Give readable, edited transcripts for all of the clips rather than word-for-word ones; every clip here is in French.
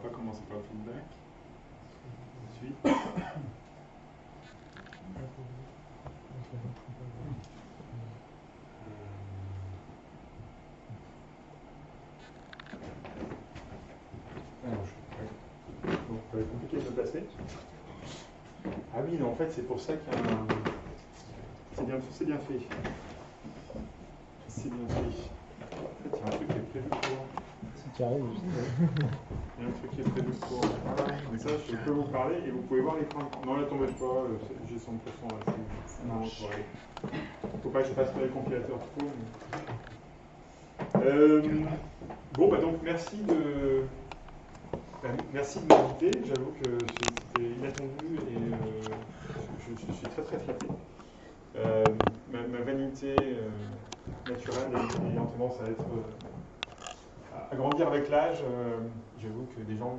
va commencer par le feedback. Ensuite. Donc, ça va être compliqué de me placer. Ah oui, non, en fait, c'est pour ça qu'il y a un... C'est bien fait. C'est bien fait. En fait, il y a un truc qui est prévu pour... Si tu arrives, il y a un truc qui est prévu pour... Voilà. Mais ça, je peux vous parler et vous pouvez voir l'écran. Non, là, tombez pas, j'ai 100% là. Non, il ne faut pas que je fasse les compilateurs trop. Mais... Bon, bah donc, merci de m'inviter. J'avoue que c'était inattendu et je suis très très flatté. Ma vanité naturelle ayant tendance à être à grandir avec l'âge, j'avoue que des gens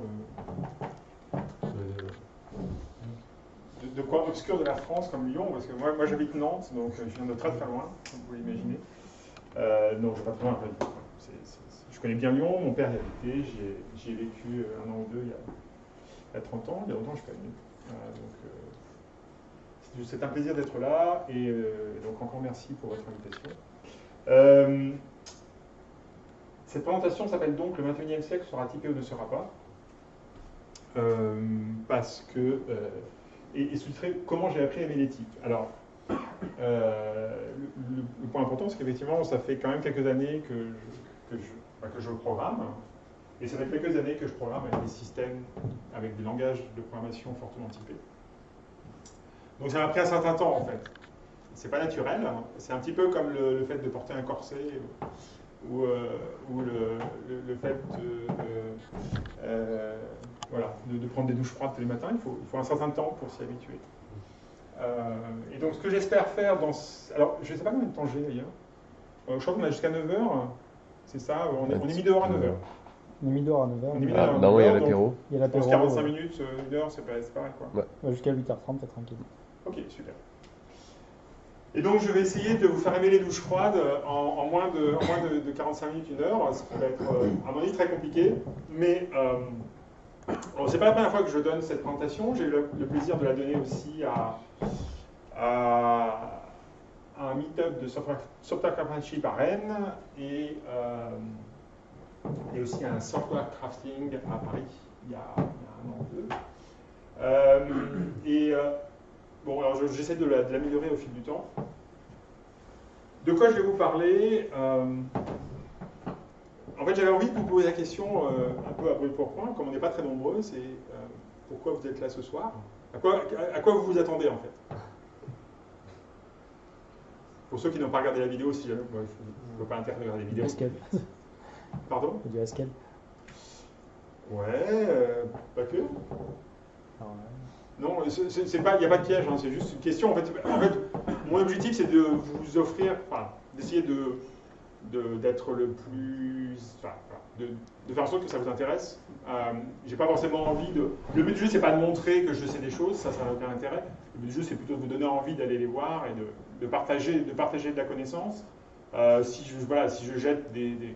de coins obscurs de la France comme Lyon, parce que moi j'habite Nantes, donc je viens de très très loin, comme vous pouvez l'imaginer. Non, je ne vais pas très loin, je connais bien Lyon, mon père y habitait, j'y ai vécu un an ou deux il y a 30 ans, il y a longtemps je suis pas venu. C'est un plaisir d'être là, et donc encore merci pour votre invitation. Cette présentation s'appelle donc « Le 21e siècle sera typé ou ne sera pas », parce que... et sous-titré « Comment j'ai appris à aimer les types ». Alors, le point important, c'est qu'effectivement, ça fait quand même quelques années que je programme, et ça fait quelques années que je programme avec des systèmes, avec des langages de programmation fortement typés. Donc ça m'a pris un certain temps, en fait. C'est pas naturel, hein. C'est un petit peu comme le fait de porter un corset, ou le fait de prendre des douches froides tous les matins. Il faut un certain temps pour s'y habituer. Et donc ce que j'espère faire dans... Alors, je ne sais pas combien de temps j'ai d'ailleurs. Je crois qu'on a jusqu'à 9h. C'est ça, on est mis dehors à 9h. On est mis dehors à 9h. Il y a l'apéro. Il y a l'apéro. 45 minutes, 1 heure, c'est pareil, quoi. Ouais. Jusqu'à 8h30, t'es tranquille. Ok, super. Et donc je vais essayer de vous faire aimer les douches froides en moins de 45 minutes, 1 heure, ce qui va être à mon avis très compliqué. Mais c'est pas la première fois que je donne cette présentation. J'ai eu le plaisir de la donner aussi à un meet-up de Software Craftsmanship à Rennes et aussi à un Software Crafting à Paris il y a 1 an ou 2. Bon, alors j'essaie de l'améliorer au fil du temps. De quoi je vais vous parler En fait, j'avais envie de vous poser la question un peu à brûle pour point, comme on n'est pas très nombreux, c'est pourquoi vous êtes là ce soir? À quoi vous vous attendez, en fait? Pour ceux qui n'ont pas regardé la vidéo, si jamais, je ne veux pas interdire de regarder la vidéo. Haskell. Pardon? Du Haskell. Ouais, pas que. Alors, non, il n'y a pas de piège, hein, c'est juste une question. En fait, mon objectif, c'est de vous offrir, d'essayer d'être le plus... de faire en sorte que ça vous intéresse. J'ai pas forcément envie de... Le but du jeu, c'est pas de montrer que je sais des choses, ça n'a aucun intérêt. Le but du jeu, c'est plutôt de vous donner envie d'aller les voir et de partager de la connaissance. Si je jette des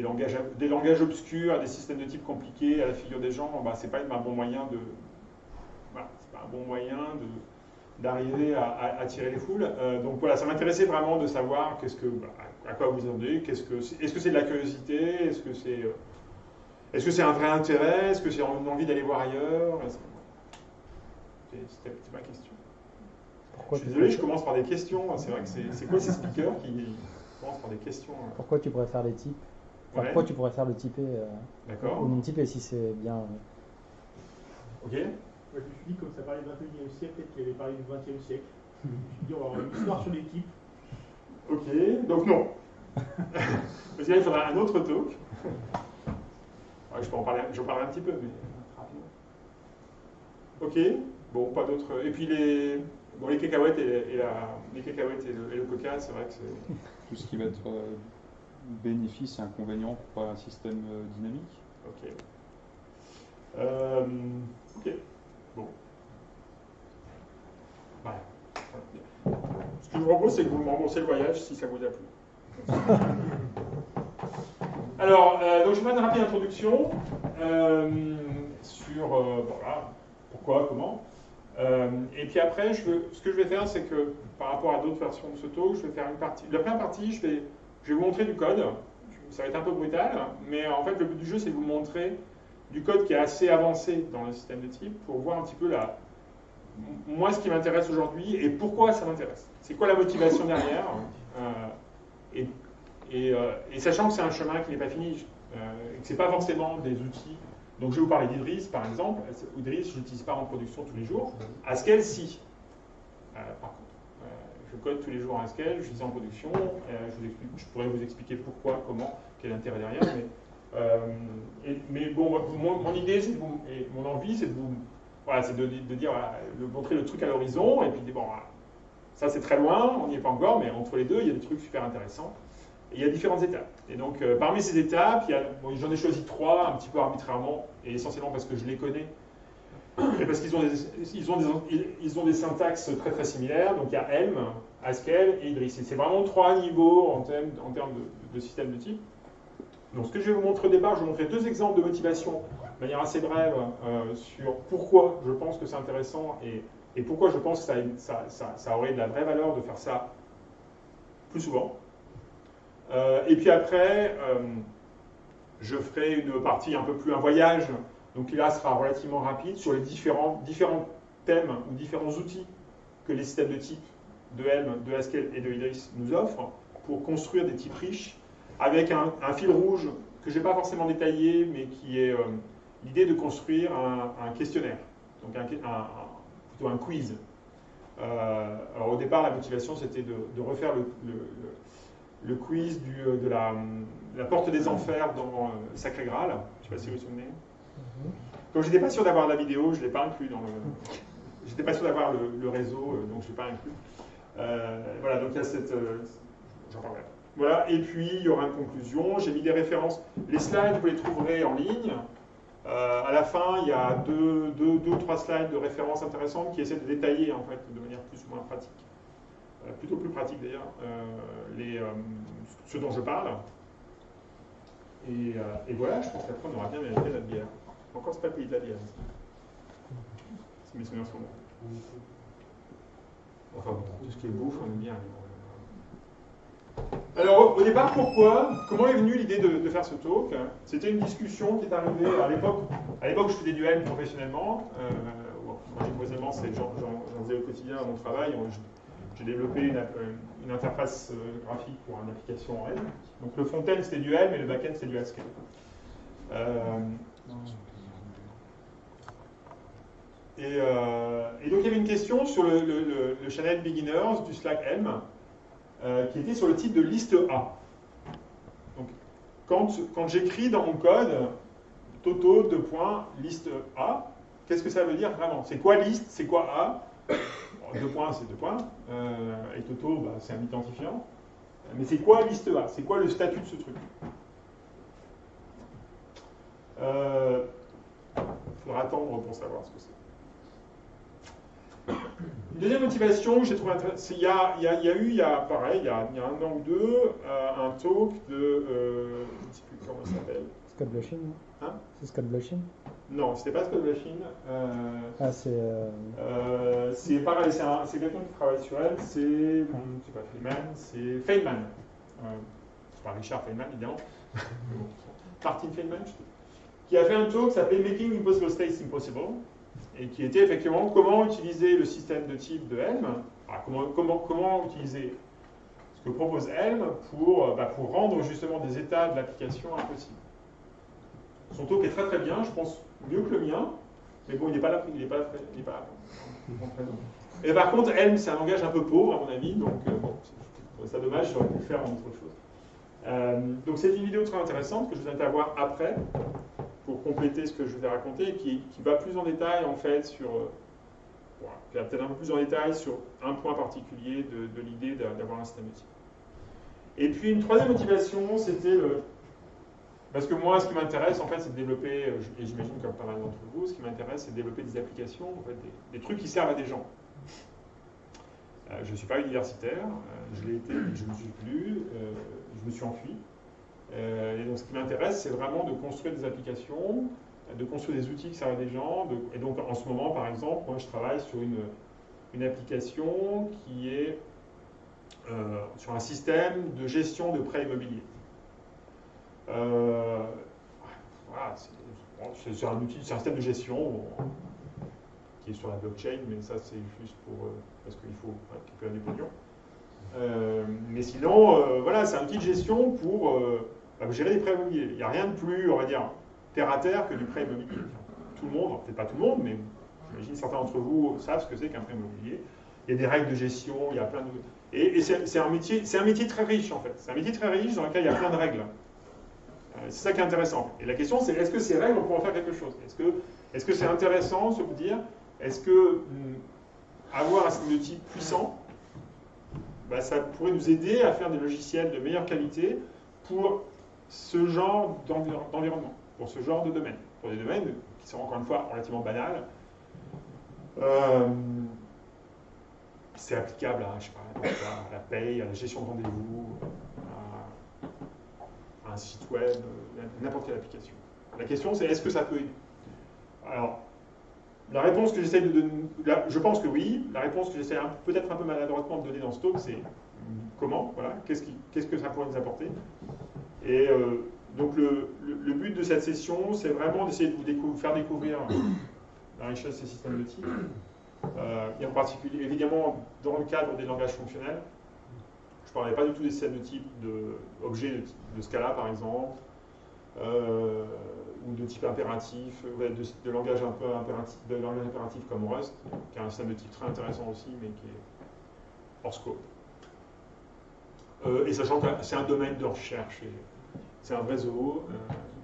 langages obscurs, des systèmes de type compliqués à la figure des gens, c'est pas un bon moyen de... c'est pas un bon moyen d'arriver à attirer les foules. Donc voilà, ça m'intéressait vraiment de savoir à quoi vous attendez, est-ce que c'est de la curiosité, est-ce que c'est un vrai intérêt, est-ce que c'est une envie d'aller voir ailleurs, c'était ma question. Je suis désolé, je commence par des questions, c'est vrai que c'est quoi ces speakers qui commencent par des questions? Pourquoi tu pourrais faire les types? Ouais. Pourquoi tu pourrais faire le typé D'accord. ou non typé si c'est bien... Ok. Ouais, je me suis dit, comme ça parlait du 21e siècle, peut-être qu'il avait parlé du 20e siècle. Je me suis dit, on va avoir une histoire sur les types. Ok, donc non. Parce que là, il faudra un autre talk. Ouais, j'en parlerai un petit peu, mais rapidement. Ok, bon, pas d'autres. Et puis les cacahuètes et le coca, c'est vrai que c'est... Tout ce qui va être bénéfice et inconvénient pour un système dynamique. Ok. Ok, bon. Voilà. Ce que je vous propose, c'est que vous me remboursez le voyage si ça vous a plu. Alors, donc je vais faire une rapide introduction. voilà, pourquoi, comment. Et puis après, ce que je vais faire, c'est que par rapport à d'autres versions de ce talk, je vais faire une partie. La première partie, je vais vous montrer du code. Ça va être un peu brutal, mais en fait, le but du jeu, c'est de vous montrer du code qui est assez avancé dans le système de type pour voir un petit peu moi, ce qui m'intéresse aujourd'hui et pourquoi ça m'intéresse. C'est quoi la motivation derrière et sachant que c'est un chemin qui n'est pas fini, et que ce n'est pas forcément des outils. Donc je vais vous parler d'Idris, par exemple. Idris, je n'utilise pas en production tous les jours. Haskell, si. Par contre, je code tous les jours en Haskell, je l'utilise en production. Je pourrais vous expliquer pourquoi, comment, quel est l'intérêt derrière. Mais bon, mon idée, et mon envie, c'est de vous... Voilà, c'est de dire, voilà, de montrer le truc à l'horizon, et puis de dire, bon, voilà, ça c'est très loin, on n'y est pas encore, mais entre les deux, il y a des trucs super intéressants. Et il y a différentes étapes. Et donc, parmi ces étapes, j'en ai choisi 3, un petit peu arbitrairement, et essentiellement parce que je les connais, et parce qu'ils ont des syntaxes très très similaires. Donc il y a Helm, Haskell et Idris. Et c'est vraiment 3 niveaux en termes de système de type. Donc ce que je vais vous montrer au départ, je vais vous montrer 2 exemples de motivation de manière assez brève sur pourquoi je pense que c'est intéressant et pourquoi je pense que ça aurait de la vraie valeur de faire ça plus souvent. Et puis après, je ferai une partie un peu plus, un voyage, donc qui là sera relativement rapide, sur les différents thèmes ou différents outils que les systèmes de type de Helm, de Haskell et de Idris nous offrent pour construire des types riches, avec un fil rouge que je n'ai pas forcément détaillé, mais qui est l'idée de construire un questionnaire, donc plutôt un quiz. Alors au départ, la motivation, c'était de refaire le quiz de la porte des enfers dans Sacré Graal. Je ne sais pas si vous vous souvenez. Comme je n'étais pas sûr d'avoir la vidéo, je ne l'ai pas inclus dans le... J'étais pas sûr d'avoir le réseau, donc je ne l'ai pas inclus. Voilà, donc il y a cette... J'en parlerai. Voilà, et puis il y aura une conclusion. J'ai mis des références. Les slides, vous les trouverez en ligne. À la fin, il y a deux ou trois slides de références intéressantes qui essaient de détailler, en fait, de manière plus ou moins pratique. Plutôt plus pratique d'ailleurs, ce dont je parle. Et voilà, je pense qu'après on aura bien mérité notre bière. Encore, c'est pas le pays de la bière. C'est mes souvenirs sont bons. Enfin bon, tout ce qui est bouffe, on aime bien. Alors, au départ, comment est venue l'idée de faire ce talk? C'était une discussion qui est arrivée à l'époque. À l'époque, je faisais du Helm professionnellement. Professionnellement, j'en faisais au quotidien à mon travail. J'ai développé une interface graphique pour une application en Helm. Donc le front-end c'était du Helm et le back-end c'était du Haskell. Et donc il y avait une question sur le channel Beginners du Slack Helm qui était sur le type de liste A. Donc quand j'écris dans mon code Toto liste A, qu'est-ce que ça veut dire vraiment? C'est quoi liste? C'est quoi A? 2 points, c'est 2 points. Et Toto, bah, c'est un identifiant. Mais c'est quoi liste A? C'est quoi le statut de ce truc? Il faudra attendre pour savoir ce que c'est. Une deuxième motivation que j'ai trouvé intéressante, il y a pareil, il y a 1 an ou 2, un talk de... je ne sais plus comment ça s'appelle. Scott Blushing, non? Hein? C'est Scott Blushing? Non, c'était pas Scott Blushing. C'est pareil, c'est quelqu'un qui travaille sur elle, c'est pas Feynman, c'est Feynman. C'est pas Richard Feynman, évidemment. Martin Feynman, je sais, qui a fait un talk qui s'appelait Making Impossible States Impossible, et qui était effectivement comment utiliser le système de type de Helm, comment utiliser ce que propose Helm pour rendre justement des états de l'application impossibles. Son talk est très très bien, je pense mieux que le mien, mais bon, il n'est pas là. Et par contre, Helm, c'est un langage un peu pauvre, à mon avis, donc bon, je trouve ça dommage, j'aurais pu le faire en autre chose. Donc c'est une vidéo très intéressante que je vous invite à voir après, pour compléter ce que je vous ai raconté, et qui va plus en détail, en fait, qui va peut-être un peu plus en détail sur un point particulier de l'idée d'avoir un système de type. Et puis une troisième motivation, c'était parce que moi, ce qui m'intéresse, en fait, c'est de développer, et j'imagine comme pas mal d'entre vous, ce qui m'intéresse, c'est de développer des applications, en fait, des trucs qui servent à des gens. Je ne suis pas universitaire, je l'ai été, mais je ne le suis plus, je me suis enfui. Et donc ce qui m'intéresse, c'est vraiment de construire des applications, de construire des outils qui servent à des gens. Et donc en ce moment, par exemple, moi je travaille sur une application qui est sur un système de gestion de prêts immobiliers. Voilà, c'est un outil, c'est un système de gestion qui est sur la blockchain, mais ça c'est juste pour parce qu'il faut récupérer du pognon. Mais sinon, voilà, c'est un outil de gestion pour gérer les prêts immobiliers. Il n'y a rien de plus, on va dire, terre à terre que du prêt immobilier. Tout le monde, peut-être pas tout le monde, mais j'imagine certains d'entre vous savent ce que c'est qu'un prêt immobilier. Il y a des règles de gestion, il y a plein de... Et c'est un métier très riche en fait. C'est un métier très riche dans lequel il y a plein de règles. C'est ça qui est intéressant. Et la question c'est, est-ce que ces règles, on peut en faire quelque chose? Est-ce que c'est intéressant de se dire, est-ce que avoir un système de type puissant, ça pourrait nous aider à faire des logiciels de meilleure qualité pour ce genre d'environnement, pour ce genre de domaine, pour des domaines qui sont encore une fois relativement banals. C'est applicable à, je sais pas, à la paye, à la gestion de rendez-vous, à un site web, n'importe quelle application. La question c'est, est-ce que ça peut aider? Alors, la réponse que j'essaie de donner, je pense que oui. La réponse que j'essaie peut-être un peu maladroitement de donner dans ce talk, c'est comment, voilà, qu'est-ce que ça pourrait nous apporter. Et donc le but de cette session, c'est vraiment d'essayer de vous faire découvrir la richesse de ces systèmes de types. Et en particulier, évidemment, dans le cadre des langages fonctionnels. Je ne parlerai pas du tout des systèmes de type d'objets de Scala, par exemple, ou de type impératif, de langage un peu impératif, de langage impératif comme Rust, qui est un système de type très intéressant aussi, mais qui est hors scope. Et sachant que c'est un domaine de recherche, c'est un vrai zoo,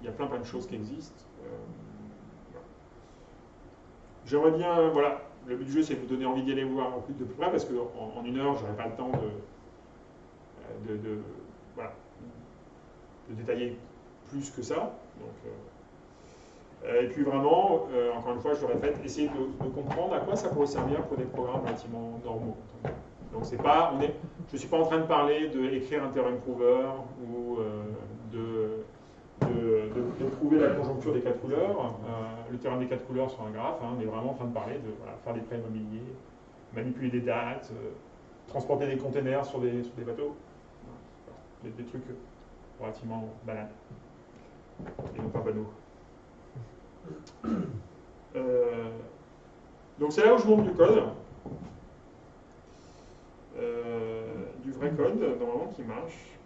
il y a plein de choses qui existent. Voilà. J'aimerais bien, voilà, le but du jeu c'est de vous donner envie d'y aller voir de plus près, parce qu'en une heure, je n'aurai pas le temps voilà, de détailler plus que ça. Donc, et puis vraiment, encore une fois, je le répète, essayer de comprendre à quoi ça pourrait servir pour des programmes relativement normaux. Donc c'est pas, je ne suis pas en train de parler d'écrire un theorem prover ou de prouver la conjoncture des 4 couleurs, le théorème des 4 couleurs sur un graphe. On est vraiment en train de parler de faire des prêts immobiliers, manipuler des dates, transporter des containers sur des bateaux. Des trucs relativement banals et non pas banaux. Donc c'est là où je montre du code, du vrai code normalement qui marche.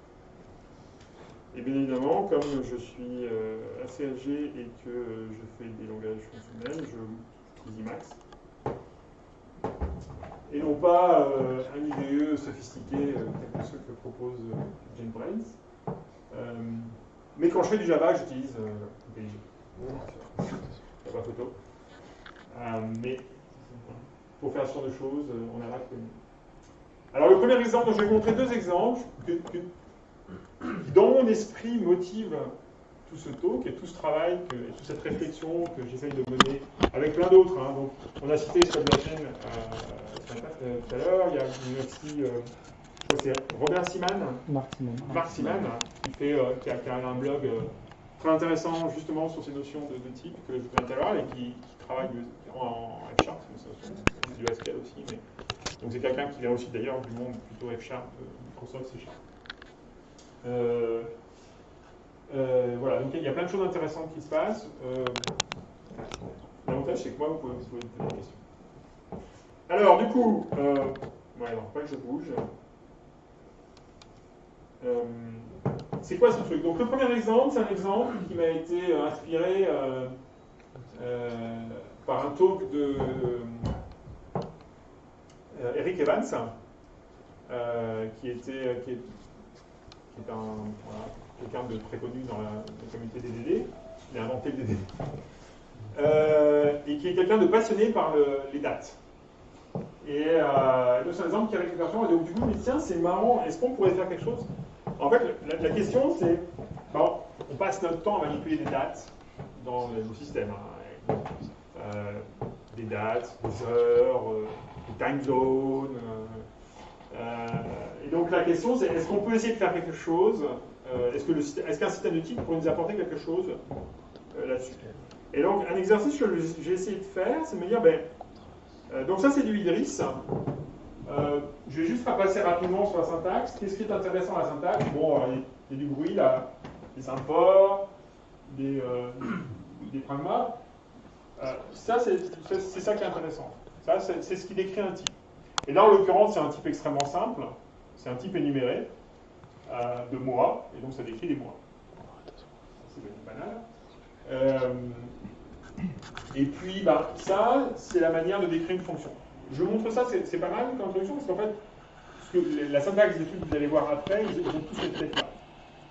Et bien évidemment, comme je suis assez âgé et que je fais des langages fonctionnels, je utilise Emacs. Et non pas un IDE sophistiqué tel que ceux que propose JetBrains. Mais quand je fais du Java, j'utilise IntelliJ. Pas photo. Mais pour faire ce genre de choses, on a là que... Alors le premier exemple, je vais vous montrer 2 exemples qui, dans mon esprit, motivent tout ce talk et tout ce travail, et toute cette réflexion que j'essaye de mener avec plein d'autres. Donc, on a cité Scott Blanchen tout à l'heure, il y a aussi, je crois que c'est Robert Seaman, Mark Seaman, qui a un blog très intéressant justement sur ces notions de type que je vous disais tout à l'heure et qui travaille en F#, c'est du Haskell aussi. Mais... Donc c'est quelqu'un qui vient aussi d'ailleurs du monde plutôt F#, Microsoft, C#. Voilà, donc il y a plein de choses intéressantes qui se passent. L'avantage, c'est que moi, vous pouvez poser des questions. Alors, du coup, alors, pas que je bouge. C'est quoi ce truc? Donc, le premier exemple, c'est un exemple qui m'a été inspiré par un talk de Eric Evans, qui est quelqu'un de très connu dans la communauté des DD. Il a inventé le DD. Et qui est quelqu'un de passionné par les dates. Et donc c'est un exemple qui a récupération. Et donc du coup, mais tiens, c'est marrant, est-ce qu'on pourrait faire quelque chose? En fait, la question c'est, bon, on passe notre temps à manipuler des dates dans nos systèmes. Des dates, des heures, des time zones. Et donc la question c'est, est-ce qu'on peut essayer de faire quelque chose Est-ce qu'un système de type pourrait nous apporter quelque chose là-dessus? Et donc, un exercice que j'ai essayé de faire, c'est de me dire, donc ça c'est du Idris. Je vais juste passer rapidement sur la syntaxe. Qu'est-ce qui est intéressant à la syntaxe? Bon, il y a du bruit là, des imports, des pragmas. Ça, c'est ça qui est intéressant. Ça, c'est ce qui décrit un type. Et là, en l'occurrence, c'est un type extrêmement simple. C'est un type énuméré de mois, et donc ça décrit des mois. C'est banal. Et puis, ça, c'est la manière de décrire une fonction. Je vous montre ça, c'est pas mal comme introduction, parce qu'en fait, la syntaxe des trucs que vous allez voir après, ils ont tous cette tête-là.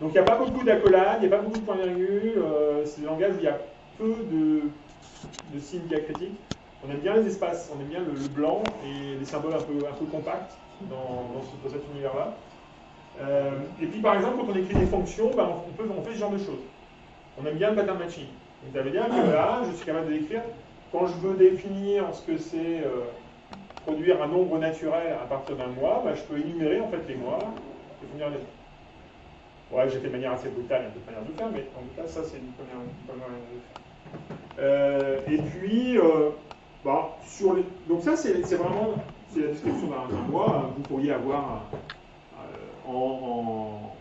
Donc, il n'y a pas beaucoup d'accolades, il n'y a pas beaucoup de points-virgules, c'est des langages où il y a peu de signes diacritiques. On aime bien les espaces, on aime bien le blanc et les symboles un peu compacts dans cet univers-là. Et puis, par exemple, quand on écrit des fonctions, on fait ce genre de choses. On aime bien le pattern matching. Donc, ça veut dire que là, je suis capable de décrire, quand je veux définir ce que c'est produire un nombre naturel à partir d'un mois, je peux énumérer en fait les mois et fournir les mois. Ouais, j'ai fait de manière assez brutale, il y a d'autres manières de faire, mais en tout cas, ça, c'est une première manière de faire. Et puis, donc ça, c'est vraiment la description d'un mois. Vous pourriez avoir en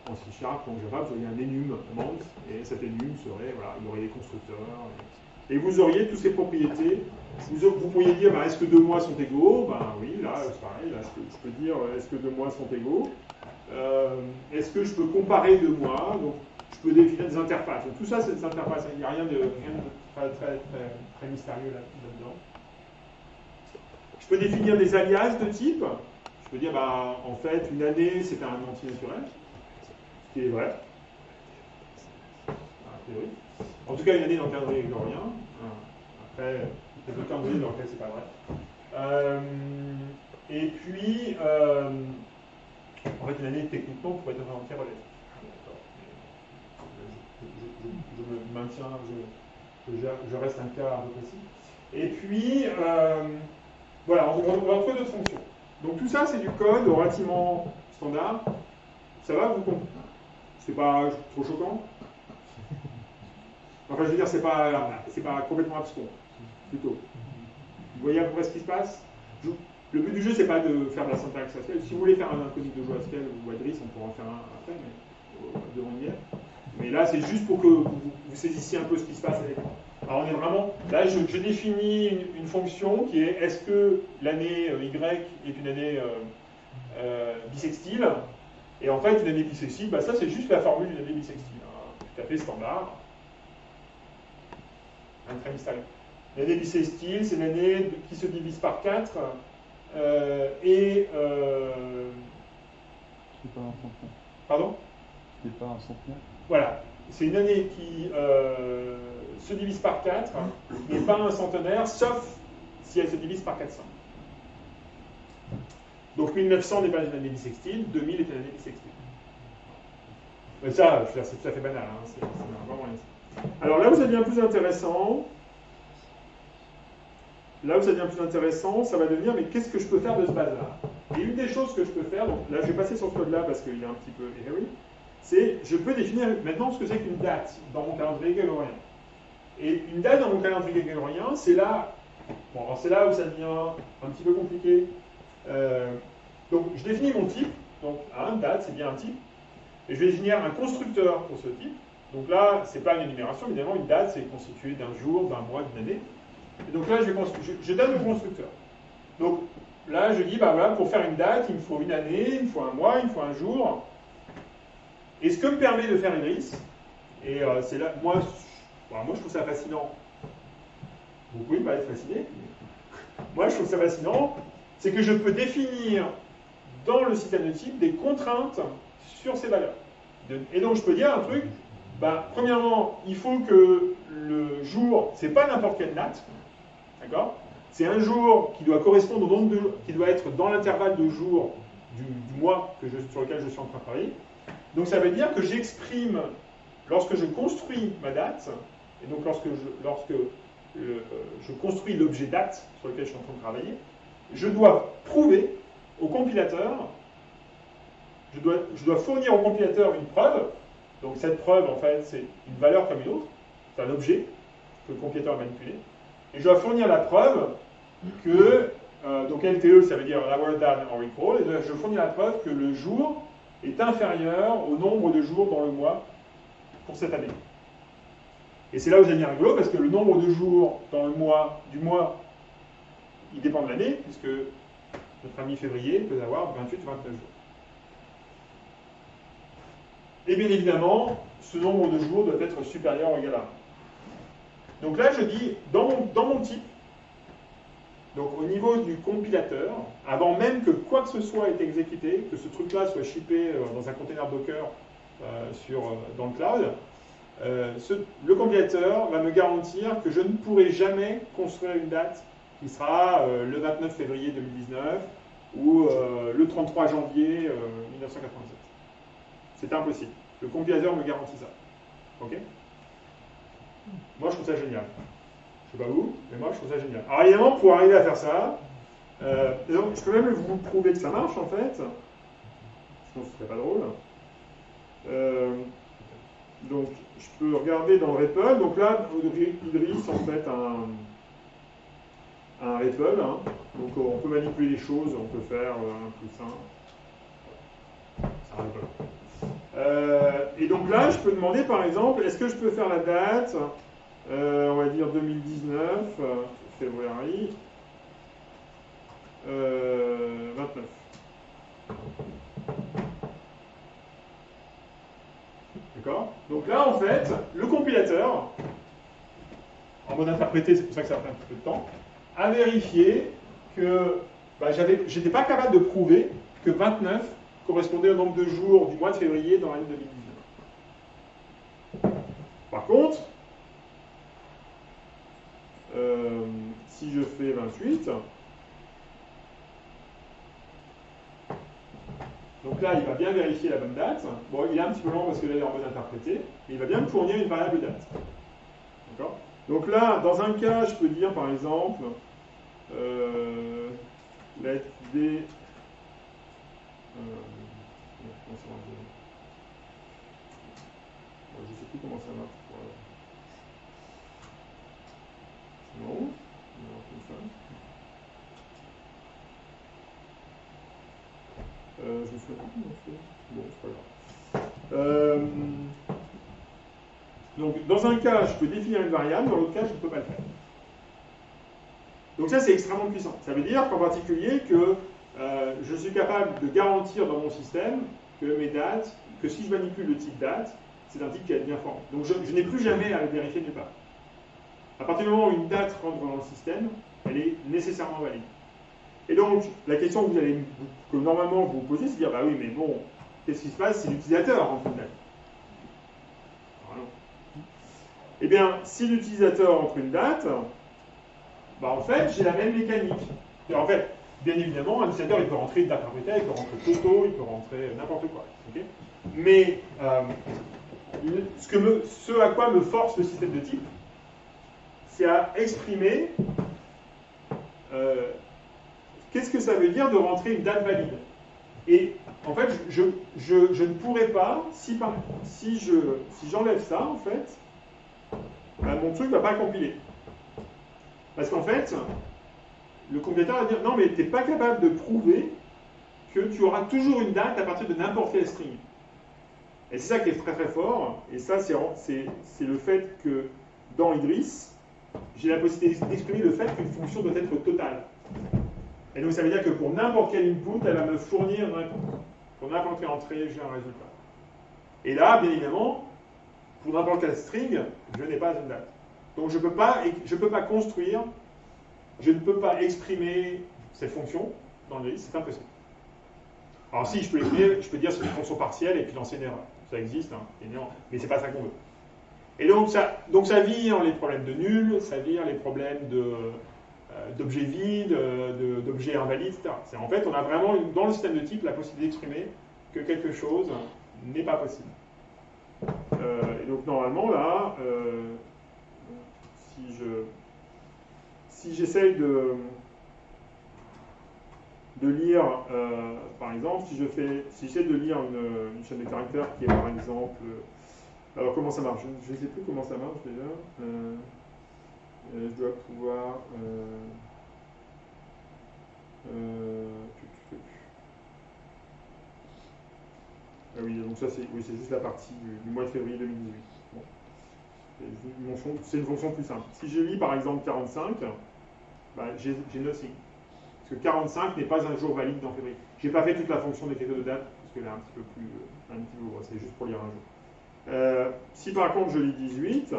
C#, donc Java, vous auriez un enum month, et cet enum serait, voilà, il y aurait des constructeurs, et vous auriez toutes ces propriétés. Vous pourriez dire, est-ce que 2 mois sont égaux? Oui, là, c'est pareil, là, je peux dire, est-ce que 2 mois sont égaux? Est-ce que je peux comparer 2 mois? Donc, je peux définir des interfaces. Donc, tout ça, c'est des interfaces. Il n'y a rien de très mystérieux là-dedans. Je peux définir des alias de type. Je peux dire, en fait, une année, c'est un entier naturel. Ce qui est vrai. A priori. En tout cas, une année dans le calendrier grégorien. Après, il y a d'autres calendriers dans lesquels c'est pas vrai. Et puis, en fait, une année, techniquement, pourrait être un entier relatif. Je me maintiens, je reste un cas un peu précis. Et puis, voilà, on va trouver d'autres fonctions. Donc tout ça, c'est du code relativement standard. Ça va, vous comprenez? C'est pas trop choquant? Enfin, je veux dire, c'est pas complètement abscon, plutôt. Vous voyez à peu près ce qui se passe? Le but du jeu, c'est pas de faire de la syntaxe Haskell. Si vous voulez faire un codice de jeu Haskell ou Idris, on pourra en faire un après, mais devant hier. Mais là, c'est juste pour que vous saisissiez un peu ce qui se passe avec. Alors, on est vraiment. Là, je définis une fonction qui est est-ce que l'année Y est une année bissextile? Et en fait, une année bissextile, ça, c'est juste la formule d'une année bissextile. Tout à fait standard. Un très mystérieux. L'année bissextile, c'est l'année qui se divise par 4 et. C'est pas un centenaire. Pardon? C'est pas un centenaire. Voilà. C'est une année qui se divise par 4, n'est pas un centenaire, sauf si elle se divise par 400. Donc 1900 n'est pas une année bissextile, 2000 est une année bissextile. Mais ça, je veux dire, c'est tout à fait banal. C'est vraiment rien. Alors là où ça devient plus intéressant, ça va devenir, mais qu'est-ce que je peux faire de ce base-là? Et une des choses que je peux faire, donc là je vais passer sur ce code-là parce qu'il est un petit peu hairy, c'est je peux définir maintenant ce que c'est qu'une date dans mon calendrier grégorien. Et une date dans mon calendrier grégorien, c'est là, c'est là où ça devient un petit peu compliqué. Donc je définis mon type, donc une date, c'est bien un type, et je vais définir un constructeur pour ce type. Donc là, c'est pas une énumération, évidemment, une date, c'est constitué d'un jour, d'un mois, d'une année. Et donc là, je donne le constructeur. Donc là, je dis, voilà, pour faire une date, il me faut une année, il me faut un mois, il me faut un jour. Et ce que me permet de faire Idris, et c'est là, moi, je trouve ça fascinant. Vous pouvez pas être fasciné. Moi, je trouve ça fascinant, c'est que je peux définir dans le système de type des contraintes sur ces valeurs. Et donc, je peux dire un truc, premièrement, il faut que le jour, c'est pas n'importe quelle date, d'accord? C'est un jour qui doit correspondre au nombre de jours, qui doit être dans l'intervalle de jours du mois sur lequel je suis en train de travailler. Donc, ça veut dire que j'exprime, lorsque je construis ma date, et donc lorsque je construis l'objet date sur lequel je suis en train de travailler, je dois prouver au compilateur, je dois fournir au compilateur une preuve. Donc cette preuve, en fait, c'est une valeur comme une autre. C'est un objet que le compilateur a manipulé. Et je dois fournir la preuve que, donc LTE, ça veut dire lower than or equal, et je fournis la preuve que le jour est inférieur au nombre de jours dans le mois pour cette année. Et c'est là où ça devient rigolo, parce que le nombre de jours dans le mois, du mois, il dépend de l'année, puisque notre ami février peut avoir 28 ou 29 jours. Et bien évidemment, ce nombre de jours doit être supérieur ou égal à 1. Donc là, je dis, dans mon type, donc au niveau du compilateur, avant même que quoi que ce soit ait exécuté, que ce truc-là soit shippé dans un container Docker dans le cloud, le compilateur va me garantir que je ne pourrai jamais construire une date qui sera le 29 février 2019 ou le 33 janvier 1987. C'est impossible. Le compilateur me garantit ça. Ok? Moi, je trouve ça génial. Je ne sais pas vous, mais moi, je trouve ça génial. Alors, évidemment, pour arriver à faire ça, donc, je peux même vous prouver que ça marche, en fait. Sinon, ce serait pas drôle. Donc, je peux regarder dans le REPL. Donc là, Idris, en fait, un REPL. Hein. Donc, on peut manipuler les choses, on peut faire un plus 1. C'est un REPL. Et donc là, je peux demander, par exemple, est-ce que je peux faire la date, on va dire 2019, février, 29. D'accord? Donc là, en fait, le compilateur, en mode interprété, c'est pour ça que ça prend un petit peu de temps, a vérifié que j'étais pas capable de prouver que 29 correspondait au nombre de jours du mois de février dans l'année 2019. Par contre, si je fais 28, donc là, il va bien vérifier la bonne date. Bon, il est un petit peu lent parce que là, il est en mode interprété, mais il va bien me fournir une variable date. D'accord? Donc là, dans un cas, je peux dire, par exemple, let d... je ne sais plus comment ça marche. Non, comme ça. Je me souviens pas comment on fait. Bon, c'est pas grave. Donc, dans un cas, je peux définir une variable, dans l'autre cas, je ne peux pas le faire. Donc ça, c'est extrêmement puissant. Ça veut dire qu'en particulier que je suis capable de garantir dans mon système que mes dates, que si je manipule le type date, c'est un type qui est bien formé. Donc je n'ai plus jamais à le vérifier nulle part. À partir du moment où une date rentre dans le système, elle est nécessairement valide. Et donc, la question que normalement vous vous posez, c'est de dire, bah oui, mais bon, qu'est-ce qui se passe si l'utilisateur rentre une date? Eh bien, si l'utilisateur rentre une date, bah en fait, j'ai la même mécanique. Et en fait, bien évidemment, un utilisateur, il peut rentrer une date arbitraire, il peut rentrer Toto, il peut rentrer n'importe quoi. Okay, mais ce à quoi me force le système de type, c'est à exprimer qu'est-ce que ça veut dire de rentrer une date valide. Et en fait, je ne pourrais pas, si j'enlève ça, en fait, ben, mon truc ne va pas compiler. Parce qu'en fait, le compilateur va dire, non, mais tu n'es pas capable de prouver que tu auras toujours une date à partir de n'importe quelle string. Et c'est ça qui est très très fort, et ça c'est le fait que dans Idris, j'ai la possibilité d'exprimer le fait qu'une fonction doit être totale. Et donc ça veut dire que pour n'importe quel input, elle va me fournir une réponse. Pour n'importe quelle entrée, j'ai un résultat. Et là, bien évidemment, pour n'importe quelle string, je n'ai pas une date. Donc je ne peux pas construire, je ne peux pas exprimer cette fonction dans Idris, c'est impossible. Alors si, je peux l'écrire, je peux dire c'est une fonction partielle et puis lancer une erreur. Ça existe, hein, mais c'est pas ça qu'on veut. Et donc ça vire les problèmes de nul, ça vire les problèmes d'objets vides, d'objets invalides, etc. En fait, on a vraiment, dans le système de type, la possibilité d'exprimer que quelque chose n'est pas possible. Et donc normalement, là, si j'essaye de... de lire, par exemple, si j'essaie de lire une chaîne de caractères qui est par exemple, alors comment ça marche? Je ne sais plus comment ça marche déjà. Je dois pouvoir. Ah oui, donc ça c'est juste la partie du mois de février 2018. Bon. C'est une fonction plus simple. Si je lis par exemple 45, bah, j'ai nothing. Parce que 45 n'est pas un jour valide dans février. Je n'ai pas fait toute la fonction d'écriture de date, parce qu'elle est un petit peu plus gros, c'est juste pour lire un jour. Si par contre je lis 18,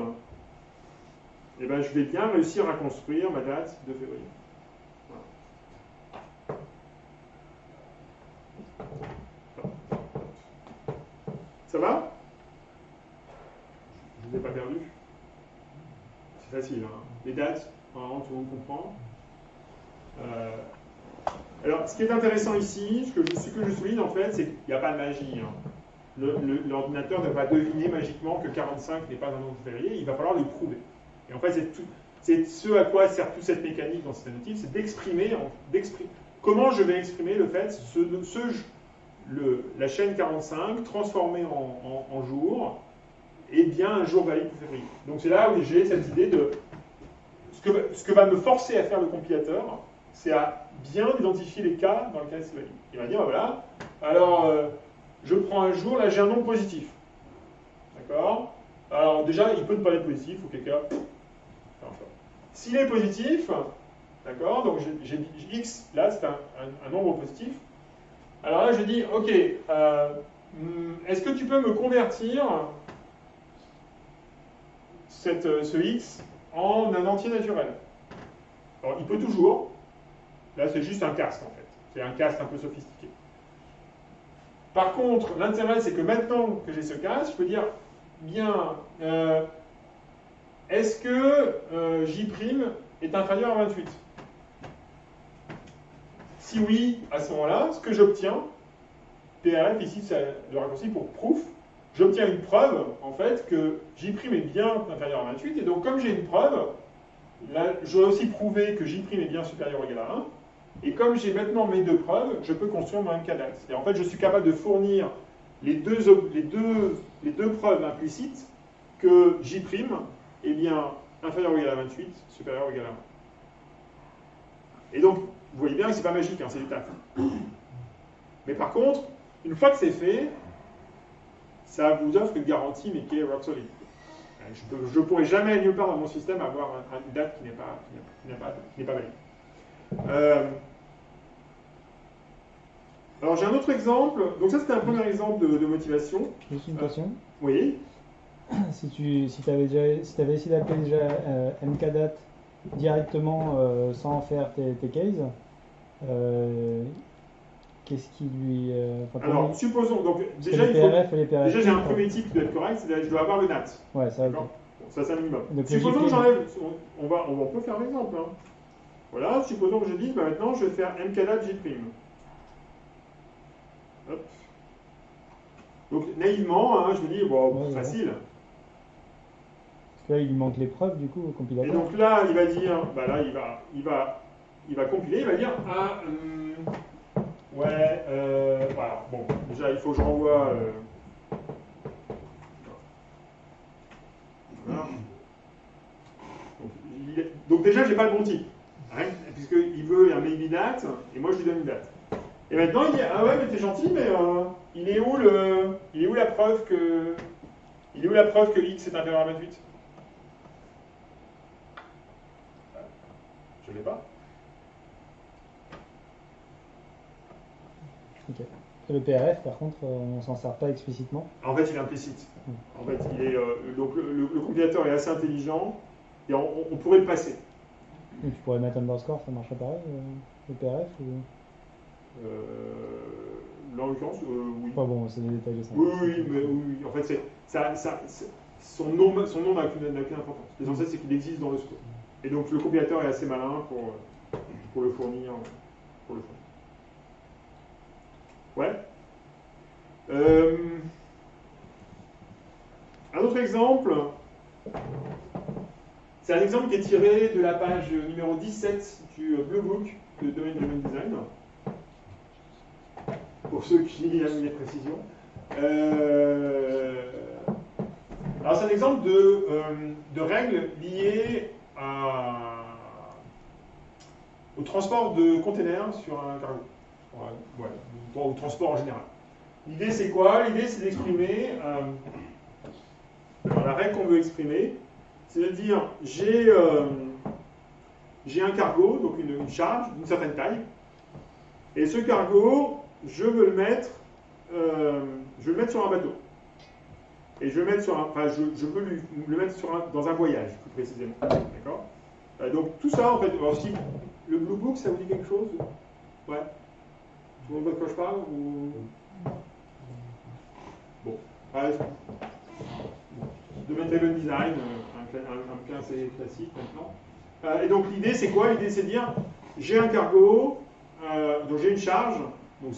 eh ben, je vais bien réussir à construire ma date de février. Voilà. Ça va? Je ne vous ai pas perdu? C'est facile, hein. Les dates, vraiment tout le monde comprend. Alors, ce qui est intéressant ici, ce que je souligne en fait, c'est qu'il n'y a pas de magie. Hein. L'ordinateur ne va pas deviner magiquement que 45 n'est pas un nombre de février, il va falloir le prouver. Et en fait, c'est ce à quoi sert toute cette mécanique dans système notif, c'est d'exprimer comment je vais exprimer le fait, la chaîne 45 transformée en jour est bien un jour valide pour février. Donc c'est là où j'ai cette idée de ce que va me forcer à faire le compilateur, c'est à bien identifier les cas dans lesquels c'est valide. Il va dire, voilà, alors je prends un jour, là j'ai un nombre positif. D'accord? Alors déjà, il peut ne pas être positif, ou quelqu'un. S'il est positif, d'accord, donc j'ai x, là c'est un nombre positif. Alors là je dis, ok, est-ce que tu peux me convertir ce x en un entier naturel? Alors il peut toujours. Là, c'est juste un cast, en fait. C'est un cast un peu sophistiqué. Par contre, l'intérêt, c'est que maintenant que j'ai ce cast, je peux dire, bien, est-ce que J' est inférieur à 28? Si oui, à ce moment-là, ce que j'obtiens, PRF, ici, c'est le raccourci pour proof, j'obtiens une preuve, en fait, que J' est bien inférieur à 28, et donc, comme j'ai une preuve, là, je dois aussi prouver que J' est bien supérieur ou égal à 1, et comme j'ai maintenant mes deux preuves, je peux construire mon MKDAT. Et en fait, je suis capable de fournir les deux preuves implicites que J' est bien inférieur ou égal à 28, supérieur ou égal à 1. Et donc, vous voyez bien que ce n'est pas magique, hein, c'est des taf. Mais par contre, une fois que c'est fait, ça vous offre une garantie, mais qui est rock solid. Je ne pourrai jamais nulle part dans mon système avoir une date qui n'est pas valide. Alors j'ai un autre exemple. Donc ça c'était un premier exemple de motivation. Juste une question. Oui. Si tu avais essayé d'appeler déjà MKDAT directement sans faire tes cases, qu'est-ce qui lui... Alors supposons, donc déjà, déjà j'ai un premier type qui doit être correct, c'est-à-dire que je dois avoir le NAT. Ouais, ça va. Bon, ça c'est un minimum. Donc, supposons que j'enlève, on peut faire l'exemple. Hein. Voilà, supposons que je dise, bah, maintenant je vais faire MKDAT J'. Hop. Donc naïvement, hein, je me dis, bon, facile. Parce que là, il lui manque les preuves du coup au compilateur. Et donc là, il va dire, bah là, il va compiler, il va dire, ah, ouais, voilà, bon, déjà il faut que je renvoie. Voilà. Donc déjà, j'ai pas le bon type, hein, puisqu'il veut un maybe date, et moi je lui donne une date. Et maintenant, il dit, ah ouais, mais t'es gentil, mais il est où la preuve que x est inférieur à 28? Je l'ai pas. Ok. Et le PRF, par contre, on s'en sert pas explicitement. En fait, il est implicite. En fait, donc le compilateur est assez intelligent, et on pourrait le passer. Et tu pourrais mettre underscore, ça marcherait pareil, le PRF ou... Là, en l'occurrence, oui. Pas bon, c'est des détails de ça. Oui. En fait, son nom n'a aucune importance. L'essentiel, c'est qu'il existe dans le scope. Et donc, le compilateur est assez malin pour le fournir. Ouais. Un autre exemple, c'est un exemple qui est tiré de la page numéro 17 du Blue Book de Domain Driven Design. pour ceux qui aiment les précisions. Alors c'est un exemple de règles liées au transport de containers sur un cargo. Ouais, au transport en général. L'idée c'est quoi? L'idée c'est d'exprimer la règle qu'on veut exprimer, c'est de dire j'ai un cargo, donc une charge d'une certaine taille, et ce cargo, je veux le mettre sur un bateau. Et je veux, mettre sur je veux le mettre dans un voyage, plus précisément. D'accord? Donc tout ça, en fait, alors, si le Blue Book, ça vous dit quelque chose? Ouais. Tout le monde voit de quoi je parle ou... Bon. Domain Driven Design, un bouquin assez classique maintenant. Et donc l'idée, c'est quoi? L'idée, c'est de dire, j'ai un cargo, donc j'ai une charge, donc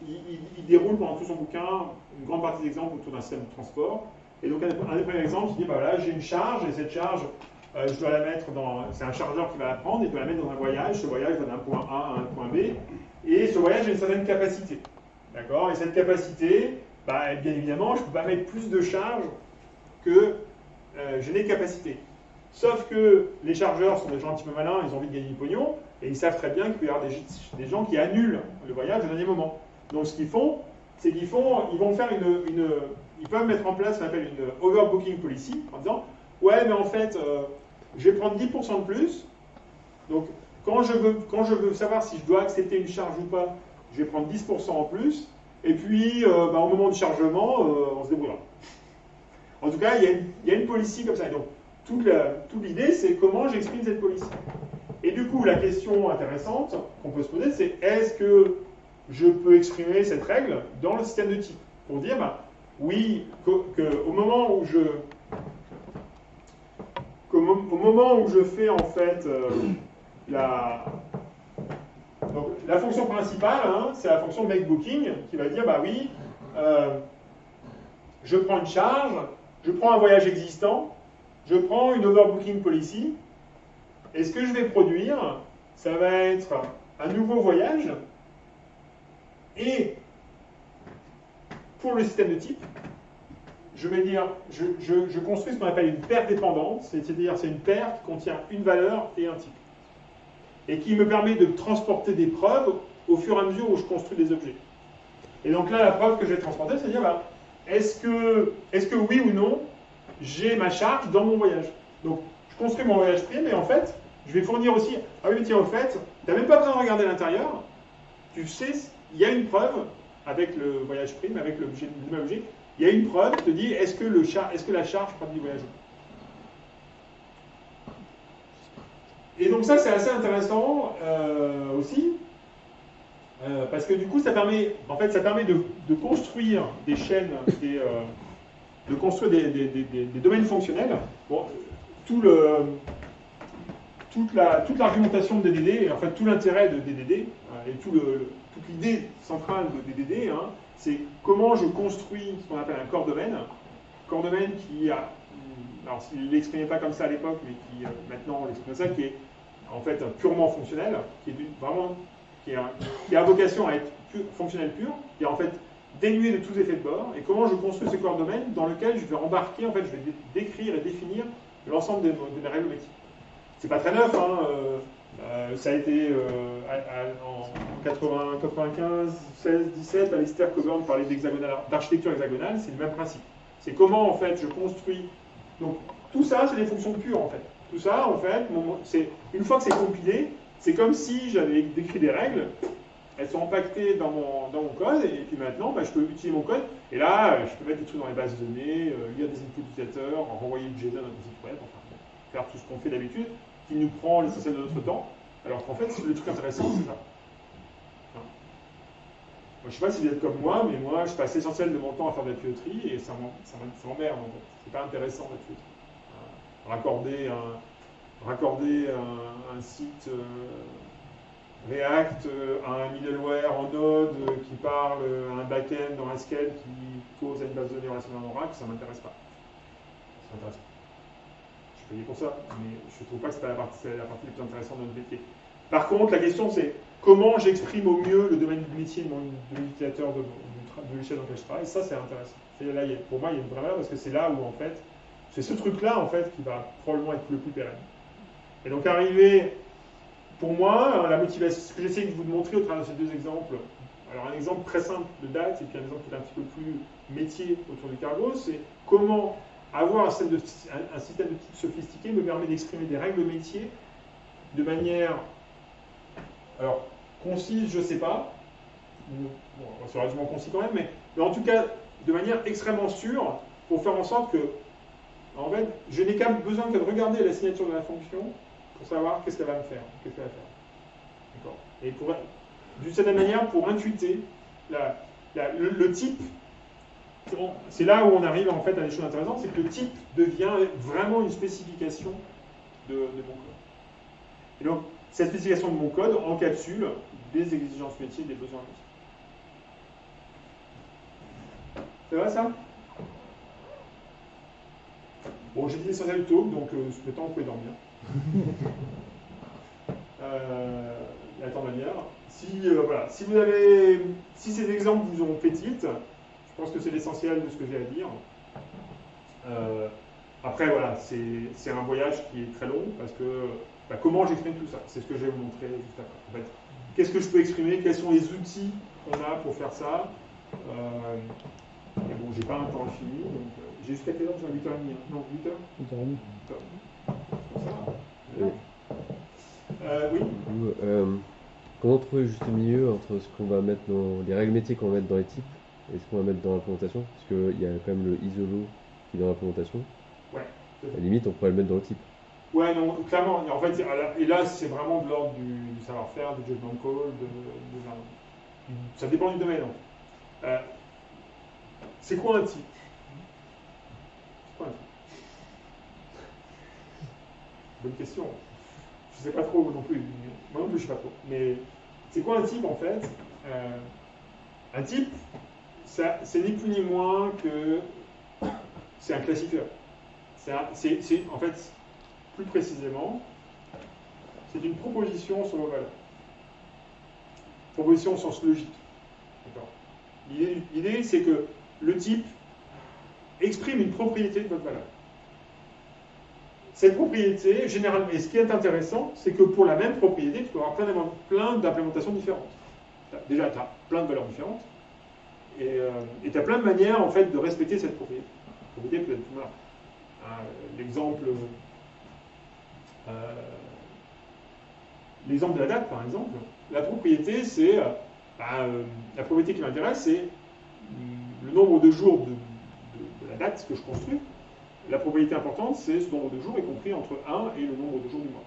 il déroule pendant tout son bouquin une grande partie d'exemples autour d'un système de transport. Et donc un des premiers exemples, il dit, bah voilà, j'ai une charge, et cette charge, je dois la mettre dans... C'est un chargeur qui va la prendre, et il doit la mettre dans un voyage. Ce voyage va d'un point A à un point B. Et ce voyage a une certaine capacité. D'accord? Et cette capacité, bah, bien évidemment, je ne peux pas mettre plus de charge que je n'ai de capacité. Sauf que les chargeurs sont des gens un petit peu malins, ils ont envie de gagner du pognon, et ils savent très bien qu'il peut y avoir des gens qui annulent le voyage au dernier moment. Donc ce qu'ils font, c'est ils vont faire ils peuvent mettre en place ce qu'on appelle une overbooking policy, en disant, ouais, mais en fait, je vais prendre 10% de plus, donc quand je veux savoir si je dois accepter une charge ou pas, je vais prendre 10% en plus, et puis au moment du chargement, on se débrouillera. En tout cas, il y a une policy comme ça. Et donc, toute l'idée, c'est comment j'exprime cette policy. Et du coup, la question intéressante qu'on peut se poser, c'est est-ce que je peux exprimer cette règle dans le système de type? Pour dire, bah, oui, qu'au moment où je fais en fait donc, la fonction principale, hein, c'est la fonction makeBooking qui va dire, bah oui, je prends une charge, je prends un voyage existant, je prends une overbooking policy, et ce que je vais produire, ça va être un nouveau voyage, et pour le système de type, je vais dire, je construis ce qu'on appelle une paire dépendante, c'est-à-dire c'est une paire qui contient une valeur et un type, et qui me permet de transporter des preuves au fur et à mesure où je construis des objets. Et donc là, la preuve que je vais transporter, c'est de dire, bah, est-ce que oui ou non, j'ai ma charge dans mon voyage? Donc, je construis mon voyage prime, et en fait, je vais fournir aussi, ah oui, mais tiens, au fait, tu n'as même pas besoin de regarder l'intérieur, tu sais, il y a une preuve, avec le voyage prime, avec l'objet, il y a une preuve qui te dit, est-ce que la charge prend du voyage? Et donc ça, c'est assez intéressant aussi, parce que du coup, ça permet de construire des chaînes, de construire des domaines fonctionnels. Bon, toute l'argumentation de DDD, et en fait tout l'intérêt de DDD, et toute l'idée centrale de DDD, hein, c'est comment je construis ce qu'on appelle un corps domaine qui a, alors il ne l'exprimait pas comme ça à l'époque, mais qui maintenant on l'exprime comme ça, qui est en fait purement fonctionnel, qui a vocation à être fonctionnel pur, qui est en fait dénué de tous effets de bord, et comment je construis ce corps domaine dans lequel je vais embarquer, en fait, je vais décrire et définir l'ensemble de mes règles métiers. C'est pas très neuf, hein, ça a été en 95, 16, 17, Alistair Coburn parlait d'architecture hexagonale, c'est le même principe. C'est comment, en fait, je construis. Donc, tout ça, c'est des fonctions pures, en fait. Tout ça, en fait, une fois que c'est compilé, c'est comme si j'avais décrit des règles, elles sont empaquetées dans mon code, et puis maintenant, bah, je peux utiliser mon code, et là, je peux mettre des trucs dans les bases de données, lire des inputs utilisateurs, renvoyer du JSON à un site web, enfin, faire tout ce qu'on fait d'habitude, qui nous prend l'essentiel de notre temps, alors qu'en fait, le truc intéressant, c'est ça. Moi, je ne sais pas si vous êtes comme moi, mais moi, je passe l'essentiel de mon temps à faire de la tuyauterie, et ça m'emmerde, en fait. C'est pas intéressant, la tuyauterie. Raccorder un site React à un middleware en Node qui parle à un back-end dans SQL qui cause à une base de données relationnelle en Oracle, ça ne m'intéresse pas. Ça m'intéresse pas. Je suis payé pour ça, mais je ne trouve pas que c'est la partie la plus intéressante de notre métier. Par contre, la question c'est comment j'exprime au mieux le domaine du métier de l'utilisateur de l'échelle dans laquelle je travaille. Ça, c'est intéressant. Là, pour moi, il y a une vraie valeur parce que c'est là où, en fait, c'est ce truc-là, en fait, qui va probablement être le plus pérenne. Et donc, arriver, pour moi, la motivation, ce que j'essaie de vous montrer au travers de ces deux exemples, alors un exemple très simple de date et puis un exemple qui est un petit peu plus métier autour du cargo, c'est comment avoir un système de type sophistiqué me permet d'exprimer des règles métiers de manière, alors, concise, je ne sais pas, bon, c'est relativement concis quand même, mais en tout cas, de manière extrêmement sûre, pour faire en sorte que, en fait, je n'ai besoin que de regarder la signature de la fonction pour savoir qu'est-ce qu'elle va me faire, qu'est-ce qu'elle va faire. D'accord. Et d'une certaine manière, pour intuiter le type, c'est là où on arrive en fait à des choses intéressantes, c'est que le type devient vraiment une spécification de mon code. Et donc, cette spécification de mon code encapsule des exigences métiers, des besoins métiers. Ça va ça? Bon, j'ai dit l'essentiel du talk, donc maintenant vous pouvez dormir. Attends manière. Voilà, si ces exemples vous ont fait tilt, je pense que c'est l'essentiel de ce que j'ai à dire. Après, voilà, c'est un voyage qui est très long parce que comment j'exprime tout ça? C'est ce que je vais vous montrer juste après. En fait, qu'est-ce que je peux exprimer? Quels sont les outils qu'on a pour faire ça? Et bon, j'ai pas un temps infini, donc j'ai jusqu'à quelle heure? J'ai 8h30. Non, 8h? 8h30. Oui. Comment trouver le juste milieu entre ce qu'on va mettre dans les règles métiers qu'on va mettre dans les types et ce qu'on va mettre dans l'implémentation? Parce qu'il y a quand même le isolo qui est dans l'implémentation. Ouais. À la limite, on pourrait le mettre dans le type. Ouais, non, clairement. En fait, et là, c'est vraiment de l'ordre du savoir-faire, du judgment call, ça dépend du domaine. C'est quoi un type? Bonne question. Je ne sais pas trop non plus. Moi non plus, je ne sais pas trop. Mais c'est quoi un type en fait? Un type, c'est ni plus ni moins que c'est un classifieur. En fait, plus précisément, c'est une proposition sur vos valeurs. Proposition au sens logique. L'idée, c'est que le type exprime une propriété de votre valeur. Cette propriété, généralement, et ce qui est intéressant, c'est que pour la même propriété, tu peux avoir plein d'implémentations différentes. Déjà, tu as plein de valeurs différentes, et tu as plein de manières, en fait, de respecter cette propriété. La propriété peut être, voilà, l'exemple de la date, par exemple. La propriété, c'est, la propriété qui m'intéresse, c'est le nombre de jours de la date que je construis. La probabilité importante, c'est ce nombre de jours, y compris entre 1 et le nombre de jours du mois.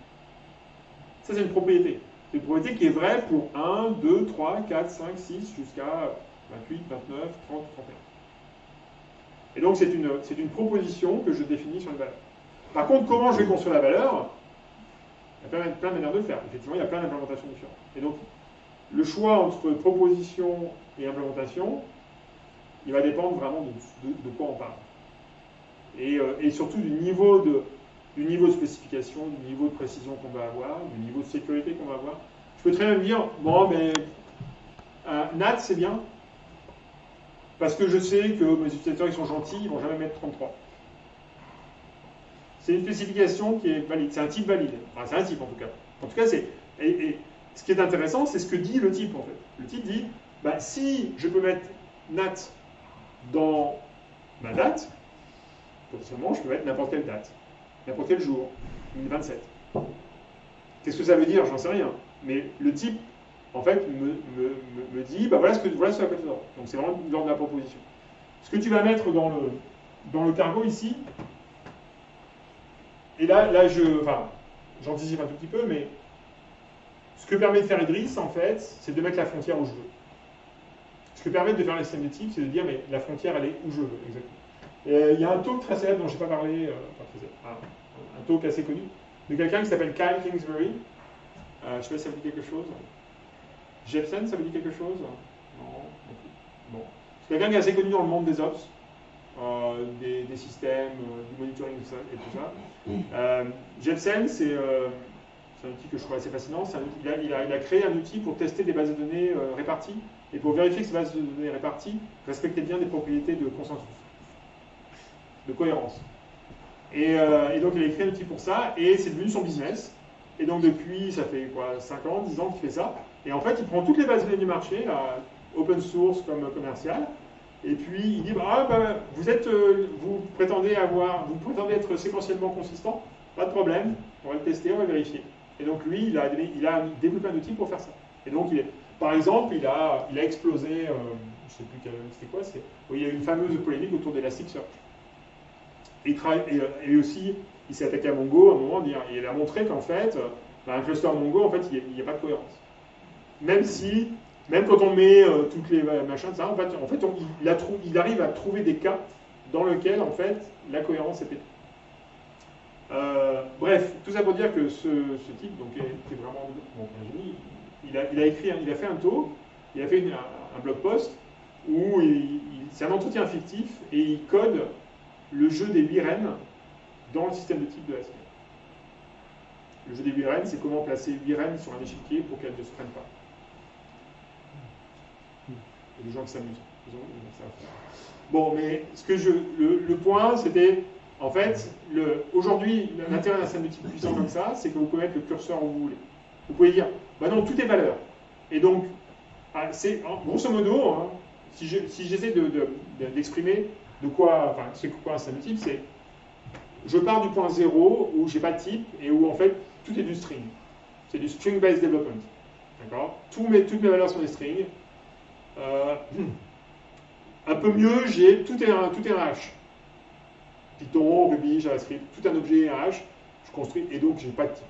Ça, c'est une propriété. C'est une propriété qui est vraie pour 1, 2, 3, 4, 5, 6, jusqu'à 28, 29, 30, 31. Et donc, c'est une proposition que je définis sur une valeur. Par contre, comment je vais construire la valeur? Il y a plein de manières de le faire. Effectivement, il y a plein d'implémentations différentes. Et donc, le choix entre proposition et implémentation, il va dépendre vraiment de quoi on parle. Et surtout du niveau de spécification, du niveau de précision qu'on va avoir, du niveau de sécurité qu'on va avoir. Je peux très bien me dire, bon, mais NAT, c'est bien, parce que je sais que mes utilisateurs, ils sont gentils, ils ne vont jamais mettre 33. C'est une spécification qui est valide, c'est un type valide. Enfin, c'est un type, en tout cas. En tout cas, et ce qui est intéressant, c'est ce que dit le type, en fait. Le type dit, si je peux mettre NAT dans ma date, potentiellement, je peux mettre n'importe quelle date, n'importe quel jour, 27. Qu'est-ce que ça veut dire? J'en sais rien. Mais le type, en fait, me dit, voilà ce à quoi tu dois. Donc c'est vraiment l'ordre de la proposition. Ce que tu vas mettre dans le cargo ici, et là j'anticipe un tout petit peu, mais ce que permet de faire Idriss, en fait, c'est de mettre la frontière où je veux. Ce que permet de faire le système de type, c'est de dire, mais la frontière, elle est où je veux, exactement. Il y a un talk très célèbre dont je n'ai pas parlé, un talk assez connu, de quelqu'un qui s'appelle Kyle Kingsbury. Je ne sais pas si ça vous dit quelque chose. Jepsen, ça vous dit quelque chose? Non. Bon. C'est quelqu'un qui est assez connu dans le monde des ops, des systèmes, du monitoring et tout ça. Jepsen, c'est un outil que je trouve assez fascinant. Il a créé un outil pour tester des bases de données réparties et pour vérifier que ces bases de données réparties respectaient bien des propriétés de consensus, de cohérence. Et donc il a écrit un outil pour ça et c'est devenu son business. Et donc depuis, ça fait quoi, 5 ans, 10 ans qu'il fait ça. Et en fait, il prend toutes les bases de données du marché, là, open source comme commercial, et puis il dit vous prétendez être séquentiellement consistant, pas de problème, on va le tester, on va vérifier. Et donc lui, il a développé un outil pour faire ça. Et donc par exemple, il a explosé, je ne sais plus c'était quoi, il y a eu une fameuse polémique autour d'Elasticsearch. Et aussi, il s'est attaqué à Mongo à un moment, et il a montré qu'en fait, un cluster Mongo, en fait, il n'y a pas de cohérence. Même quand on met toutes les machins, ça, en fait il arrive à trouver des cas dans lesquels, en fait, la cohérence est pétée. Bref, tout ça pour dire que ce type, donc, est vraiment un génie. Il a fait un talk, il a fait un blog post où c'est un entretien fictif et il code le jeu des 8 reines dans le système de type de SQL. Le jeu des 8 reines, c'est comment placer 8 reines sur un échiquier pour qu'elles ne se prennent pas. Il y a des gens qui s'amusent. Bon, mais le point, c'était, en fait, aujourd'hui, l'intérêt d'un système de type puissant comme ça, c'est que vous pouvez mettre le curseur où vous voulez. Vous pouvez dire, bah non, tout est valeur. Et donc, c'est grosso modo, hein, si j'essaie d'exprimer c'est quoi un système de type, c'est je pars du point 0 où j'ai pas de type et où en fait tout est du string. C'est du string-based development. D'accord ? Toutes mes valeurs sont des strings. Un peu mieux, tout est un hash. Python, Ruby, JavaScript, tout un objet est un hash. Je construis et donc j'ai pas de type.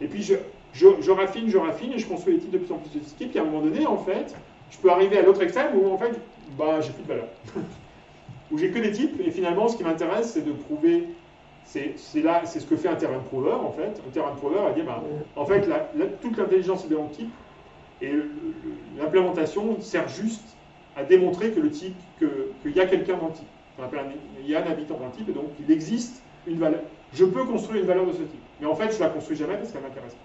Et puis je raffine et je construis des types de plus en plus sophistiqués. Puis à un moment donné, en fait, je peux arriver à l'autre extrême où en fait, j'ai plus de valeur. Où j'ai que des types, et finalement, ce qui m'intéresse, c'est de prouver, c'est ce que fait un theorem prover, en fait. Un theorem prover va dire, en fait, toute l'intelligence est dans le type, et l'implémentation sert juste à démontrer que le type, qu'il y a quelqu'un dans le type. Il y a un habitant dans le type, et donc il existe une valeur. Je peux construire une valeur de ce type. Mais en fait, je ne la construis jamais parce qu'elle ne m'intéresse pas.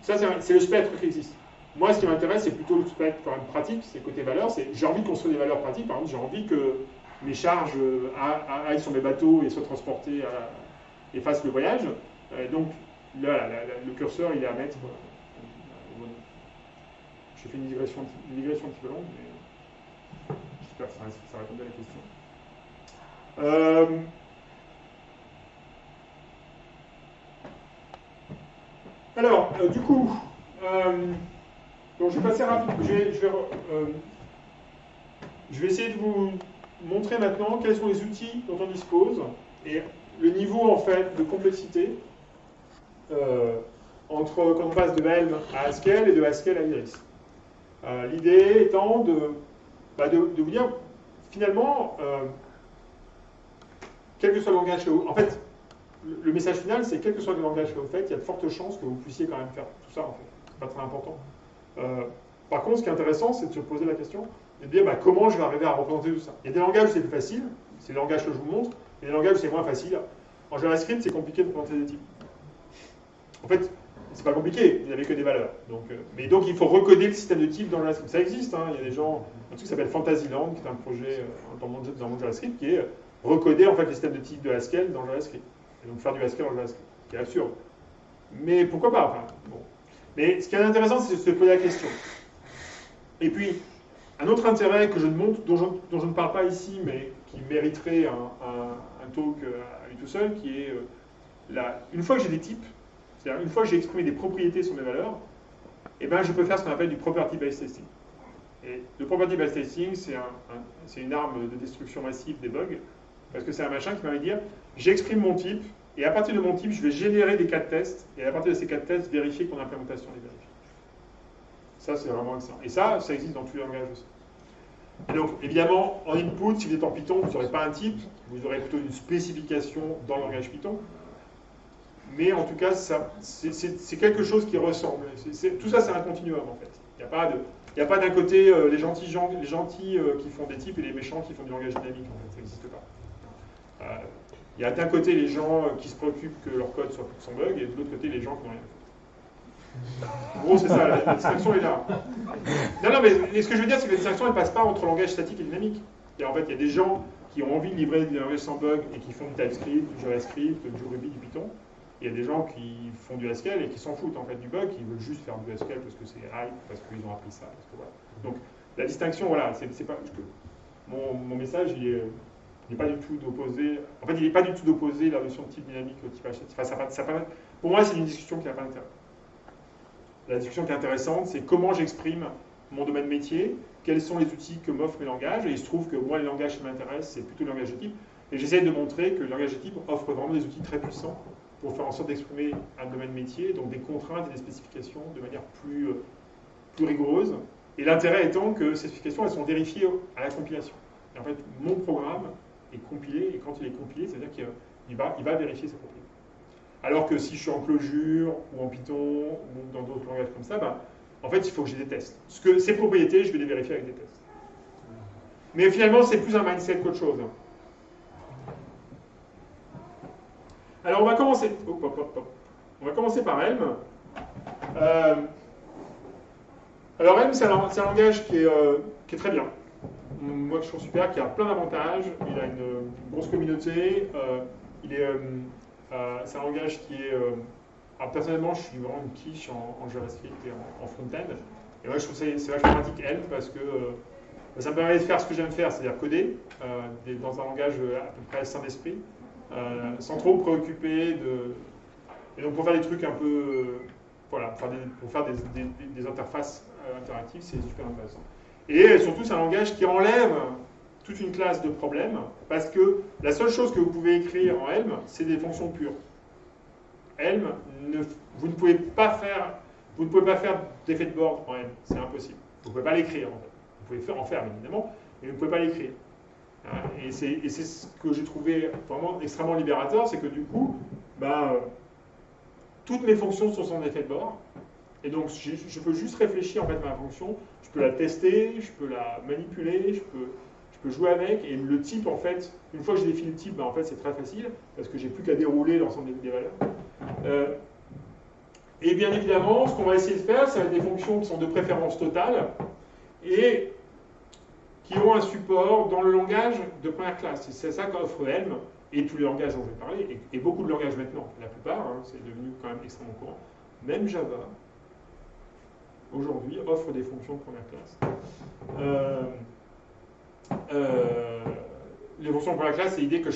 Ça, c'est le spectre qui existe. Moi, ce qui m'intéresse, c'est plutôt le spectre quand même pratique, c'est côté valeur. J'ai envie de construire des valeurs pratiques. Par exemple, j'ai envie que mes charges aillent sur mes bateaux et soient transportées et fassent le voyage. Donc, là, le curseur, il est à mettre. J'ai fait une digression un petit peu longue, mais j'espère que ça répondait à la question. Alors, du coup. Donc je vais passer rapidement. Je vais essayer de vous montrer maintenant quels sont les outils dont on dispose et le niveau en fait de complexité quand on passe de Helm à Haskell et de Haskell à Iris. L'idée étant de vous dire finalement quel que soit le langage que en fait le message final c'est quel que soit le langage que vous faites, il y a de fortes chances que vous puissiez quand même faire tout ça en fait. C'est pas très important. Par contre, ce qui est intéressant, c'est de se poser la question et de dire comment je vais arriver à représenter tout ça. Il y a des langages où c'est plus facile, c'est le langage que je vous montre, et des langages où c'est moins facile. En JavaScript, c'est compliqué de représenter des types. En fait, c'est pas compliqué, vous n'avez que des valeurs. Mais donc, il faut recoder le système de types dans JavaScript. Ça existe, hein, il y a des gens, un truc qui s'appelle Fantasyland, qui est un projet dans le JavaScript, qui est recoder en fait le système de types de Haskell dans JavaScript. Et donc faire du Haskell en JavaScript, qui est absurde. Mais pourquoi pas enfin, bon. Mais ce qui est intéressant, c'est de se poser la question. Et puis, un autre intérêt que je ne montre, dont je ne parle pas ici, mais qui mériterait un talk à lui tout seul, qui est une fois que j'ai des types, c'est-à-dire une fois que j'ai exprimé des propriétés sur mes valeurs, eh ben, je peux faire ce qu'on appelle du property-based testing. Et le property-based testing, c'est une arme de destruction massive des bugs, parce que c'est un machin qui va me dire, j'exprime mon type, et à partir de mon type, je vais générer des cas de tests, et à partir de ces cas de tests, vérifier que mon implémentation est vérifiée. Ça, c'est vraiment excellent. Et ça existe dans tous les langages aussi. Et donc, évidemment, en input, si vous êtes en Python, vous n'aurez pas un type, vous aurez plutôt une spécification dans le langage Python. Mais en tout cas, c'est quelque chose qui ressemble. Tout ça, c'est un continuum, en fait. Il n'y a pas d'un côté les gentils qui font des types et les méchants qui font du langage dynamique, en fait. Ça n'existe pas. Il y a d'un côté les gens qui se préoccupent que leur code soit sans bug, et de l'autre côté les gens qui n'ont rien fait. En gros, c'est ça, la distinction est là. Non, mais ce que je veux dire, c'est que la distinction, elle ne passe pas entre langage statique et dynamique. Et en fait, il y a des gens qui ont envie de livrer des langages sans bug et qui font du TypeScript, du JavaScript, du Ruby, du Python. Il y a des gens qui font du Haskell et qui s'en foutent en fait du bug, qui veulent juste faire du Haskell parce que c'est hype, parce qu'ils ont appris ça. Parce que, voilà. Donc la distinction, voilà, c'est pas. Mon message, il n'est pas du tout d'opposer. En fait, il n'est pas du tout d'opposer la notion de type dynamique au type HTML. Enfin, pour moi, c'est une discussion qui n'a pas d'intérêt. La discussion qui est intéressante, c'est comment j'exprime mon domaine métier, quels sont les outils que m'offrent mes langages, et il se trouve que moi, les langages qui m'intéressent, c'est plutôt le langage de type. Et j'essaie de montrer que le langage de type offre vraiment des outils très puissants pour faire en sorte d'exprimer un domaine métier, donc des contraintes et des spécifications de manière plus rigoureuse. Et l'intérêt étant que ces spécifications, elles sont vérifiées à la compilation. Et en fait, mon programme est compilé, et quand il est compilé, c'est-à-dire qu'il va vérifier sa propriété. Alors que si je suis en Clojure, ou en Python, ou dans d'autres langages comme ça, en fait, il faut que j'ai des tests. Ces propriétés, je vais les vérifier avec des tests. Mais finalement, c'est plus un mindset qu'autre chose. Alors, on va commencer. On va commencer par Helm. Alors, Helm, c'est un langage qui est très bien. Moi, je trouve super, qui a plein d'avantages. Il a une grosse communauté. C'est un langage qui est... alors, personnellement, je suis vraiment une quiche en JavaScript et en front-end. Et moi, je trouve que c'est vachement pratique Helm parce que ça me permet de faire ce que j'aime faire, c'est-à-dire coder dans un langage à peu près sain d'esprit. Sans trop me préoccuper de... Et donc pour faire des trucs un peu... voilà, pour faire des interfaces interactives, c'est super intéressant. Et surtout, c'est un langage qui enlève toute une classe de problèmes, parce que la seule chose que vous pouvez écrire en Helm, c'est des fonctions pures. Helm, vous ne pouvez pas faire d'effet de bord en Helm, c'est impossible. Vous ne pouvez pas l'écrire, en fait. Vous pouvez en faire, évidemment, mais vous ne pouvez pas l'écrire. Et c'est ce que j'ai trouvé vraiment extrêmement libérateur, c'est que du coup, toutes mes fonctions sont sans effet de bord, et donc je peux juste réfléchir en fait à ma fonction, je peux la tester, je peux la manipuler, je peux jouer avec, et le type en fait, une fois que j'ai défini le type, en fait c'est très facile, parce que j'ai plus qu'à dérouler l'ensemble des valeurs. Et bien évidemment, ce qu'on va essayer de faire, c'est des fonctions qui sont de préférence totale, et qui ont un support dans le langage de première classe. C'est ça qu'offre Helm, et tous les langages dont je vais parler, et beaucoup de langages maintenant, la plupart, c'est devenu quand même extrêmement courant. Même Java, aujourd'hui, offre des fonctions de première classe. Les fonctions de première classe, c'est l'idée que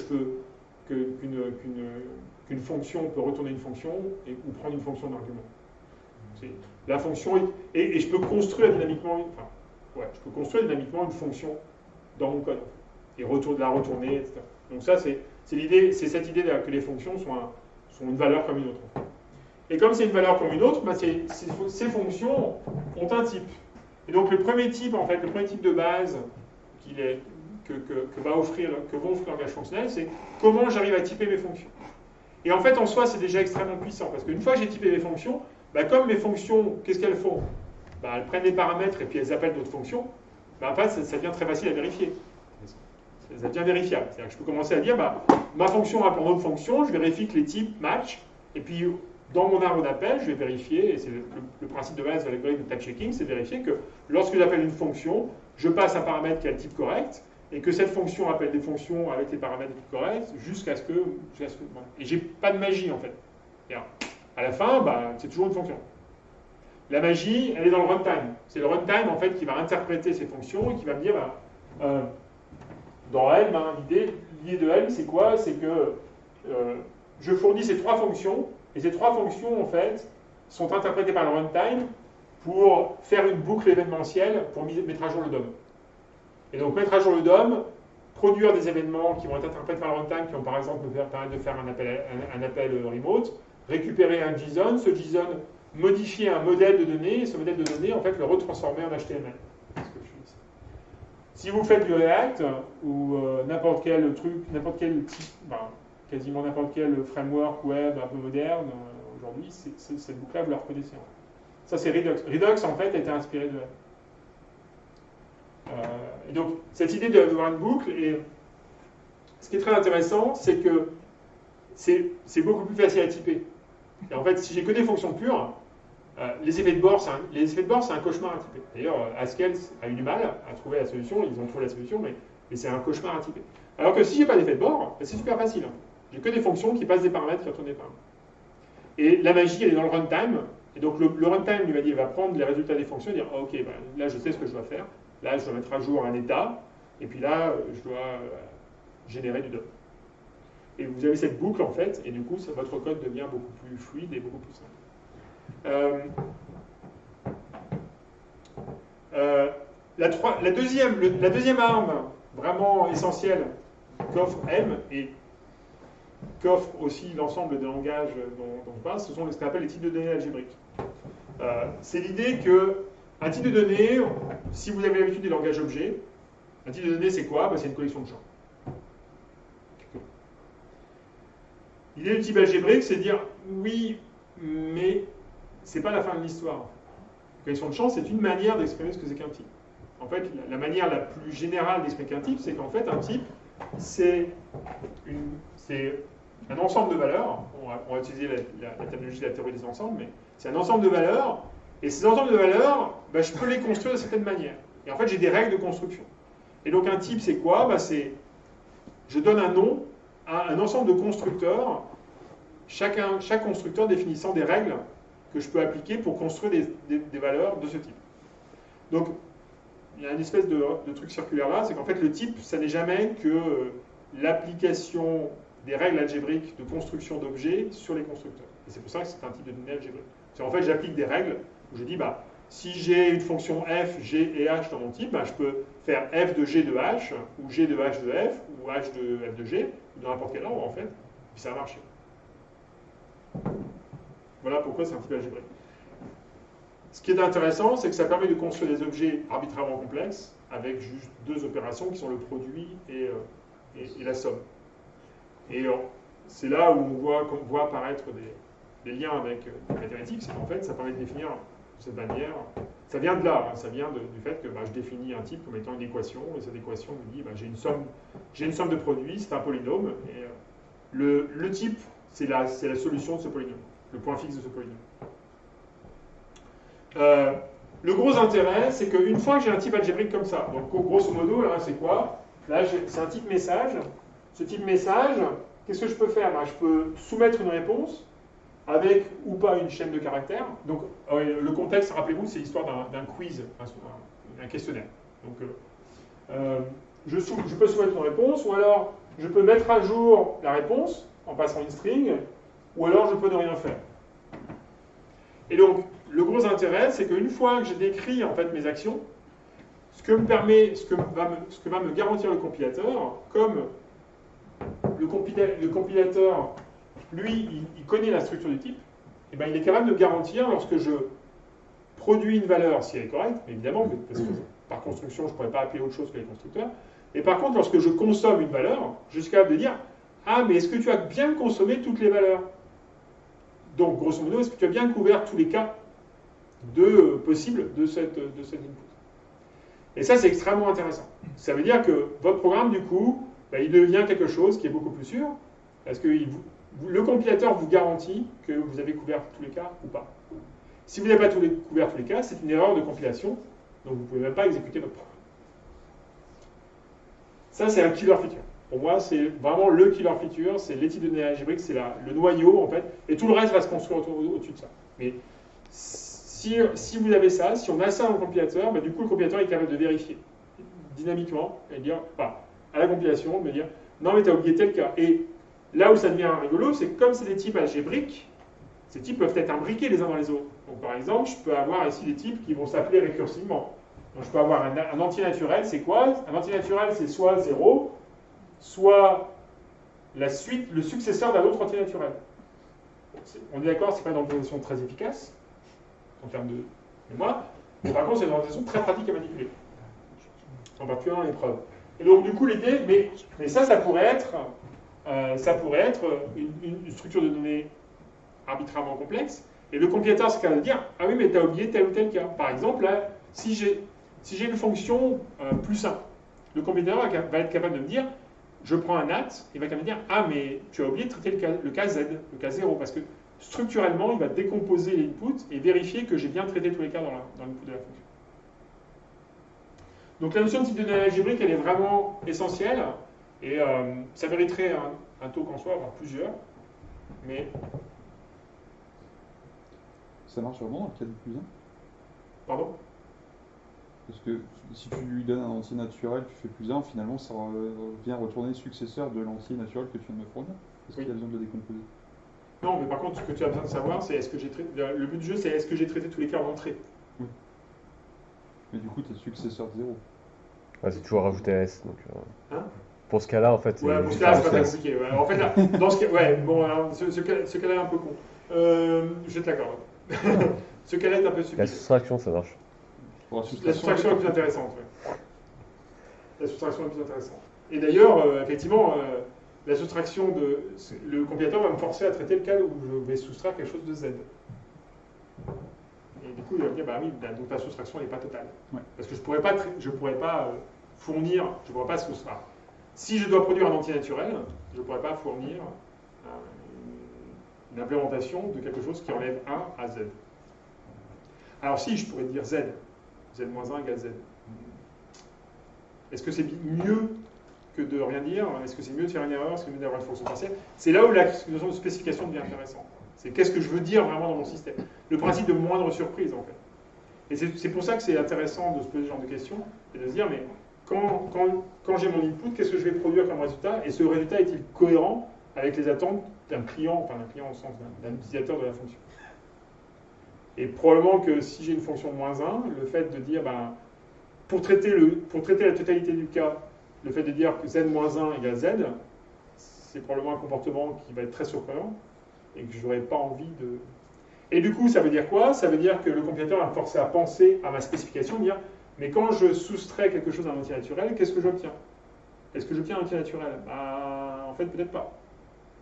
qu'une fonction peut retourner une fonction, ou prendre une fonction d'argument. La fonction, et je peux construire dynamiquement, je peux construire dynamiquement une fonction dans mon code et la retourner, etc. Donc ça, c'est cette idée que les fonctions sont une valeur comme une autre. Et comme c'est une valeur comme une autre, ces fonctions ont un type. Et donc le premier type, en fait, le premier type de base que vont offrir le langage fonctionnel, c'est comment j'arrive à typer mes fonctions. Et en fait, en soi, c'est déjà extrêmement puissant, parce qu'une fois que j'ai typé mes fonctions, comme mes fonctions, qu'est-ce qu'elles font ? Elles prennent des paramètres et puis elles appellent d'autres fonctions. En fait, ça devient très facile à vérifier. Ça devient vérifiable. C'est-à-dire que je peux commencer à dire, ma fonction appelle d'autres fonctions, je vérifie que les types matchent, et puis dans mon arbre d'appel, je vais vérifier, et c'est le principe de base de l'algorithme de type checking, c'est vérifier que lorsque j'appelle une fonction, je passe un paramètre qui a le type correct, et que cette fonction appelle des fonctions avec les paramètres corrects jusqu'à ce que et j'ai pas de magie en fait. Et à la fin, c'est toujours une fonction. La magie, elle est dans le runtime. C'est le runtime en fait qui va interpréter ces fonctions et qui va me dire, dans Helm, l'idée de Helm, c'est quoi? C'est que je fournis ces trois fonctions, et ces trois fonctions en fait sont interprétées par le runtime pour faire une boucle événementielle pour mettre à jour le DOM. Et donc mettre à jour le DOM, produire des événements qui vont être interprétés par le runtime, qui vont par exemple me permettre de faire un appel remote, récupérer un JSON, ce JSON modifier un modèle de données, et ce modèle de données, en fait, le retransformer en HTML. Si vous faites du React, ou n'importe quel truc, quasiment n'importe quel framework web un peu moderne, aujourd'hui, cette boucle-là, vous la reconnaissez. Ça, c'est Redux. Redux, en fait, a été inspiré de Helm. Et donc, cette idée d'avoir une boucle, et ce qui est très intéressant, c'est que c'est beaucoup plus facile à typer. Et en fait, si j'ai que des fonctions pures, les effets de bord, c'est un cauchemar à typer. D'ailleurs, Haskell a eu du mal à trouver la solution, ils ont trouvé la solution, mais c'est un cauchemar à typer. Alors que si j'ai pas d'effet de bord, c'est super facile. J'ai que des fonctions qui passent des paramètres qui retournent des paramètres. Et la magie, elle est dans le runtime. Et donc le runtime, il va prendre les résultats des fonctions et dire, ok, ben, là je sais ce que je dois faire. Là, je dois mettre à jour un état. Et puis là, je dois générer du dump. Et vous avez cette boucle en fait, et du coup, votre code devient beaucoup plus fluide et beaucoup plus simple. La deuxième arme vraiment essentielle qu'offre M et qu'offre aussi l'ensemble des langages dont je parle, ce sont ce qu'on appelle les types de données algébriques. C'est l'idée qu'un type de données, si vous avez l'habitude des langages objets, un type de données c'est quoi? C'est une collection de champs. L'idée du type algébrique, c'est de dire oui, mais c'est pas la fin de l'histoire. Une collection de champs, c'est une manière d'exprimer ce que c'est qu'un type. En fait, la manière la plus générale d'expliquer un type, c'est qu'en fait, un type, c'est un ensemble de valeurs. On va utiliser la terminologie de la théorie des ensembles, mais c'est un ensemble de valeurs. Et ces ensembles de valeurs, ben, je peux les construire de certaines manières. Et en fait, j'ai des règles de construction. Et donc, un type, c'est quoi? Ben, je donne un nom à un ensemble de constructeurs, chaque constructeur définissant des règles que je peux appliquer pour construire des valeurs de ce type. Donc, il y a une espèce de truc circulaire là, c'est qu'en fait, le type, ça n'est jamais que l'application des règles algébriques de construction d'objets sur les constructeurs. Et c'est pour ça que c'est un type de données algébrique. En fait, j'applique des règles où je dis, bah, si j'ai une fonction f, g et h dans mon type, bah, je peux faire f de g de h, ou g de h de f, ou h de f de g, ou dans n'importe quel ordre, en fait, puis ça va marcher. Voilà pourquoi c'est un type algébrique. Ce qui est intéressant, c'est que ça permet de construire des objets arbitrairement complexes avec juste deux opérations qui sont le produit et la somme. Et c'est là où on voit apparaître des liens avec les mathématiques, c'est qu'en fait, ça permet de définir de cette manière. Ça vient de là, hein, ça vient du fait que je définis un type comme étant une équation, et cette équation me dit j'ai une somme de produits, c'est un polynôme, et le type, c'est la solution de ce polynôme, le point fixe de ce polynôme. Le gros intérêt, c'est qu'une fois que j'ai un type algébrique comme ça, donc grosso modo, là, c'est quoi? Là, c'est un type message. Ce type message, qu'est-ce que je peux faire? Je peux soumettre une réponse avec ou pas une chaîne de caractères. Donc, le contexte, rappelez-vous, c'est l'histoire d'un quiz, un questionnaire. Donc, je peux soumettre une réponse, ou alors je peux mettre à jour la réponse en passant une string, ou alors je peux ne rien faire. Et donc, le gros intérêt, c'est qu'une fois que j'ai décrit en fait mes actions, ce que va me garantir le compilateur, comme le compilateur, lui, il connaît la structure du type, et ben, il est capable de garantir lorsque je produis une valeur, si elle est correcte, évidemment, parce que par construction, je ne pourrais pas appeler autre chose que les constructeurs, et par contre, lorsque je consomme une valeur, je suis capable de dire « Ah, mais est-ce que tu as bien consommé toutes les valeurs ?» Donc, grosso modo, est-ce que tu as bien couvert tous les cas possibles de cette input? Et ça, c'est extrêmement intéressant. Ça veut dire que votre programme, du coup, il devient quelque chose qui est beaucoup plus sûr, parce que le compilateur vous garantit que vous avez couvert tous les cas ou pas. Si vous n'avez pas couvert tous les cas, c'est une erreur de compilation, donc vous ne pouvez même pas exécuter votre programme. Ça, c'est un killer feature. Pour moi, c'est vraiment le killer feature, c'est les types de données algébriques, c'est le noyau, en fait, et tout le reste va se construire au-dessus de ça. Mais si vous avez ça, si on a ça dans le compilateur, du coup, le compilateur est capable de vérifier dynamiquement, et dire, à la compilation, de me dire, non, mais tu as oublié tel cas. Et là où ça devient rigolo, c'est que comme c'est des types algébriques, ces types peuvent être imbriqués les uns dans les autres. Donc, par exemple, je peux avoir ici des types qui vont s'appeler récursivement. Donc, je peux avoir un entier naturel, c'est quoi? Un entier naturel, c'est soit 0, soit la suite, le successeur d'un autre entier naturel. On est d'accord, c'est pas une représentation très efficace, en termes de mémoire, mais par contre, c'est une représentation très pratique à manipuler. En particulier dans l'épreuve. Et donc, du coup, l'idée, mais ça pourrait être une structure de données arbitrairement complexe, et le compilateur, c'est capable de dire, ah oui, mais tu as oublié tel ou tel cas. Par exemple, là, si j'ai une fonction plus simple, le compilateur va être capable de me dire, je prends un NAT, il va quand même dire « Ah, mais tu as oublié de traiter le cas Z, le cas 0, parce que structurellement, il va décomposer l'input et vérifier que j'ai bien traité tous les cas dans l'input de la fonction. » Donc la notion de type de données algébrique, elle est vraiment essentielle, et ça mériterait un talk en soi, voire plusieurs, mais... Ça marche vraiment dans le cas du plus 1? Pardon? Parce que si tu lui donnes un entier naturel, tu fais plus 1, finalement ça vient retourner successeur de l'entier naturel que tu viens de me fournir. Est-ce qu'il y a besoin de le décomposer? Non, mais par contre, ce que tu as besoin de savoir, c'est est-ce que j'ai traité... Le but du jeu, c'est est-ce que j'ai traité tous les cas en entrée? Oui. Mais du coup, tu es successeur de 0. Ouais, c'est toujours rajouter un S. Donc, Hein? pour ce cas-là, en fait, Ouais, pour ce cas-là, c'est pas très compliqué. Ouais. En fait, là, dans ce cas, ouais, bon, alors, ce cas-là est un peu con. Je te l'accorde. Ce cas-là est un peu la subtil. soustraction, ça marche. Bon, La soustraction est plus intéressante. Ouais. La soustraction est plus intéressante. Et d'ailleurs, effectivement, la soustraction de. Le compilateur va me forcer à traiter le cas où je vais soustraire quelque chose de Z. Et du coup, il va me dire, bah oui, donc la soustraction n'est pas totale. Ouais. Parce que je pourrais pas fournir, je pourrais pas soustraire. Si je dois produire un entier naturel, je ne pourrais pas fournir une implémentation de quelque chose qui enlève 1 à Z. Alors si, je pourrais dire Z, Z-1 égale Z. Est-ce que c'est mieux que de rien dire? Est-ce que c'est mieux de faire une erreur? Est-ce que c'est mieux d'avoir une fonction partielle? C'est là où la notion de spécification devient intéressante. C'est qu'est-ce que je veux dire vraiment dans mon système? Le principe de moindre surprise, en fait. Et c'est pour ça que c'est intéressant de se poser ce genre de questions et de se dire, mais quand j'ai mon input, qu'est-ce que je vais produire comme résultat? Et ce résultat est-il cohérent avec les attentes d'un client, enfin d'un client au sens d'un utilisateur de la fonction? Et probablement que si j'ai une fonction de -1, le fait de dire, ben, pour traiter la totalité du cas, le fait de dire que Z-1 égale Z, c'est probablement un comportement qui va être très surprenant et que je n'aurais pas envie de... Et du coup, ça veut dire quoi? Ça veut dire que le compilateur va me forcer à penser à ma spécification, dire, mais quand je soustrais quelque chose à un entier naturel, qu'est-ce que j'obtiens? Est-ce que j'obtiens un entier naturel? Bah, en fait, peut-être pas.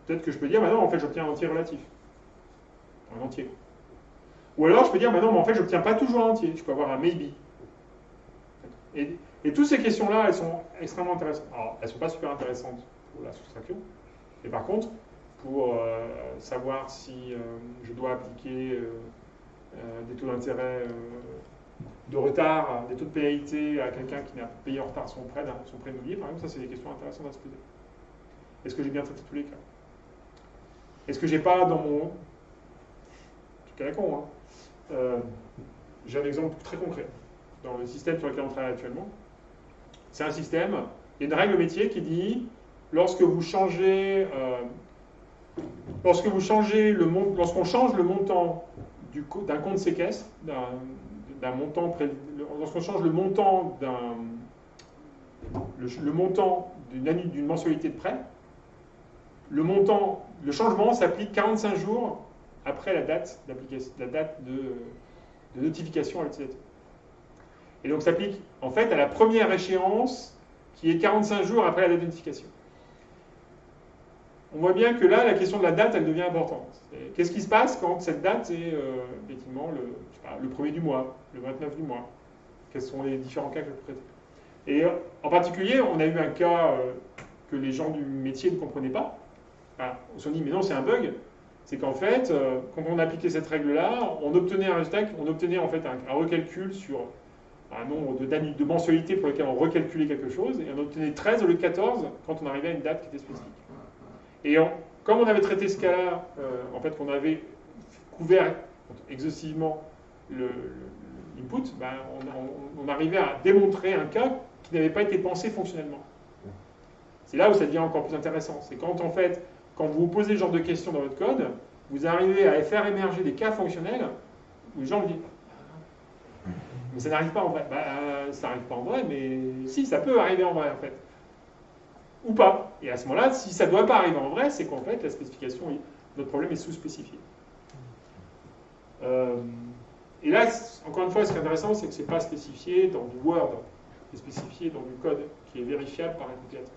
Peut-être que je peux dire, bah non, en fait, j'obtiens un entier relatif. Un entier. Ou alors, je peux dire, bah non, mais en fait, j'obtiens pas toujours un entier. Je peux avoir un maybe. Et toutes ces questions-là, elles sont extrêmement intéressantes. Alors, elles ne sont pas super intéressantes pour la soustraction. Mais par contre, pour savoir si je dois appliquer des taux d'intérêt de retard, des taux de pénalité à quelqu'un qui n'a payé en retard son prêt immobilier, par exemple, ça, c'est des questions intéressantes à se poser. Est-ce que j'ai bien traité tous les cas? Est-ce que j'ai pas dans mon... C'est cas con, hein. J'ai un exemple très concret. Dans le système sur lequel on travaille actuellement, c'est un système, il y a une règle métier qui dit, lorsqu'on change le montant d'un compte séquestre, lorsqu'on change le montant d'une mensualité de prêt, le changement s'applique 45 jours après la date de notification à l'utilisateur. Et donc, ça s'applique en fait à la première échéance qui est 45 jours après la date de notification. On voit bien que là, la question de la date, elle devient importante. Qu'est-ce qui se passe quand cette date est effectivement le 1er du mois, le 29 du mois? Quels sont les différents cas que je peux traiter? Et en particulier, on a eu un cas que les gens du métier ne comprenaient pas. Enfin, on se dit, mais non, c'est un bug. C'est qu'en fait, quand on appliquait cette règle-là, on obtenait un résultat, on obtenait en fait un recalcul sur un nombre de mensualités pour lesquelles on recalculait quelque chose, et on obtenait 13 au lieu de 14 quand on arrivait à une date qui était spécifique. Et comme on avait traité ce cas-là, en fait, qu'on avait couvert exhaustivement l'input, ben, on arrivait à démontrer un cas qui n'avait pas été pensé fonctionnellement. C'est là où ça devient encore plus intéressant. C'est quand, en fait, quand vous posez ce genre de questions dans votre code, vous arrivez à faire émerger des cas fonctionnels où les gens vous disent mais ça n'arrive pas en vrai. Ça n'arrive pas en vrai, mais si, ça peut arriver en vrai, en fait. Ou pas. Et à ce moment-là, si ça ne doit pas arriver en vrai, c'est qu'en fait, la spécification, notre problème est sous-spécifié. Et là, encore une fois, ce qui est intéressant, c'est que ce n'est pas spécifié dans du Word, c'est spécifié dans du code qui est vérifiable par un compilateur.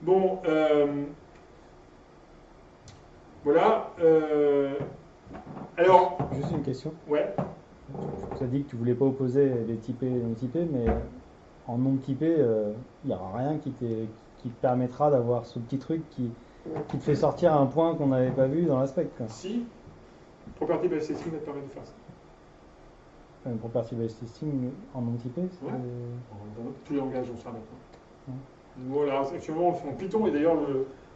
Bon, voilà. Alors... Juste une question. Ouais. Tu as dit que tu voulais pas opposer les typés et les non typés, mais en non typé, il n'y aura rien qui te permettra d'avoir ce petit truc qui te fait sortir un point qu'on n'avait pas vu dans l'aspect. Si, property based testing va te permettre de faire ça. Property based testing en non typé, Ouais. Dans tous les langages, on sera maintenant. Ouais. Voilà, actuellement, on le fait en Python, et d'ailleurs,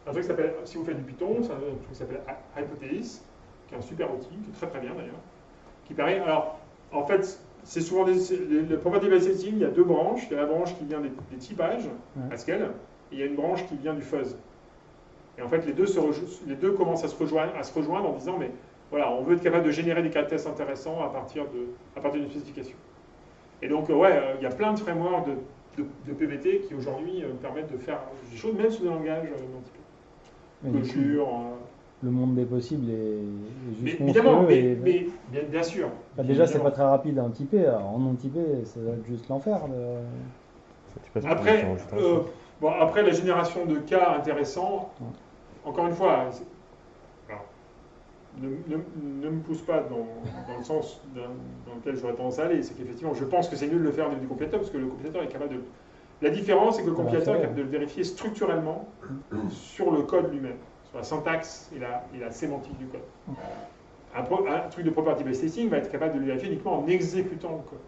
un truc qui s'appelle, si vous faites du Python, c'est un truc qui s'appelle Hypothesis, qui est un super outil, qui est très très bien d'ailleurs, qui permet, alors, en fait, c'est souvent le property based testing, il y a deux branches. Il y a la branche qui vient des typages, Haskell, et il y a une branche qui vient du fuzz. Et en fait, les deux commencent à se rejoindre en disant, mais voilà, on veut être capable de générer des cas de tests intéressants à partir d'une spécification. Et donc, ouais, il y a plein de frameworks de PBT qui aujourd'hui permettent de faire des choses, même sous des langages non typés. Clojure. Le monde des possibles est juste évidemment, monstrueux. mais bien sûr. Déjà, c'est pas très rapide à en typer. Alors, en non typé, ça va être juste l'enfer. Après, la génération de cas intéressants, encore une fois, ne me pousse pas dans le sens dans lequel j'aurais tendance à aller. C'est qu'effectivement, je pense que c'est mieux de le faire du compilateur, parce que le compilateur est capable de... La différence, c'est que le compilateur est capable de le vérifier structurellement sur le code lui-même, sur la syntaxe et la sémantique du code. Un truc de property based testing va être capable de le vérifier uniquement en exécutant le code.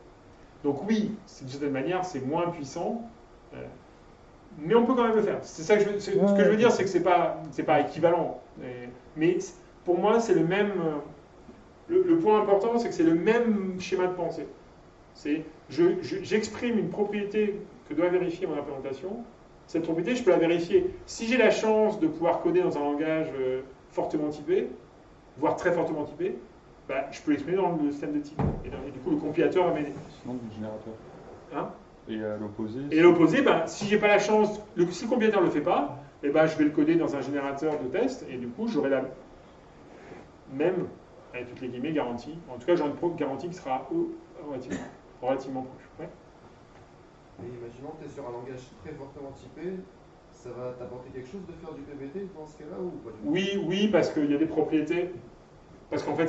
Donc oui, d'une certaine manière, c'est moins puissant, mais on peut quand même le faire. C'est ça que ce que je veux dire, c'est que c'est pas équivalent. Mais pour moi, c'est le même. Le point important, c'est que c'est le même schéma de pensée. C'est j'exprime une propriété que doit vérifier mon implémentation. Cette propriété, je peux la vérifier. Si j'ai la chance de pouvoir coder dans un langage fortement typé, voire très fortement typé, bah, je peux l'exprimer dans le système de type. Et du coup, le compilateur va m'aider. Sinon, du générateur. Hein? Et à l'opposé. Et à l'opposé, bah, si j'ai pas la chance, si le compilateur ne le fait pas, eh ben, je vais le coder dans un générateur de test, et du coup, j'aurai la même, avec toutes les guillemets, garantie. En tout cas, j'aurai une garantie qui sera relativement proche. Ouais. Et imaginons que tu es sur un langage très fortement typé, ça va t'apporter quelque chose de faire du PBT dans ce cas-là ou pas du tout? Oui, parce qu'il y a des propriétés. Parce qu'en fait,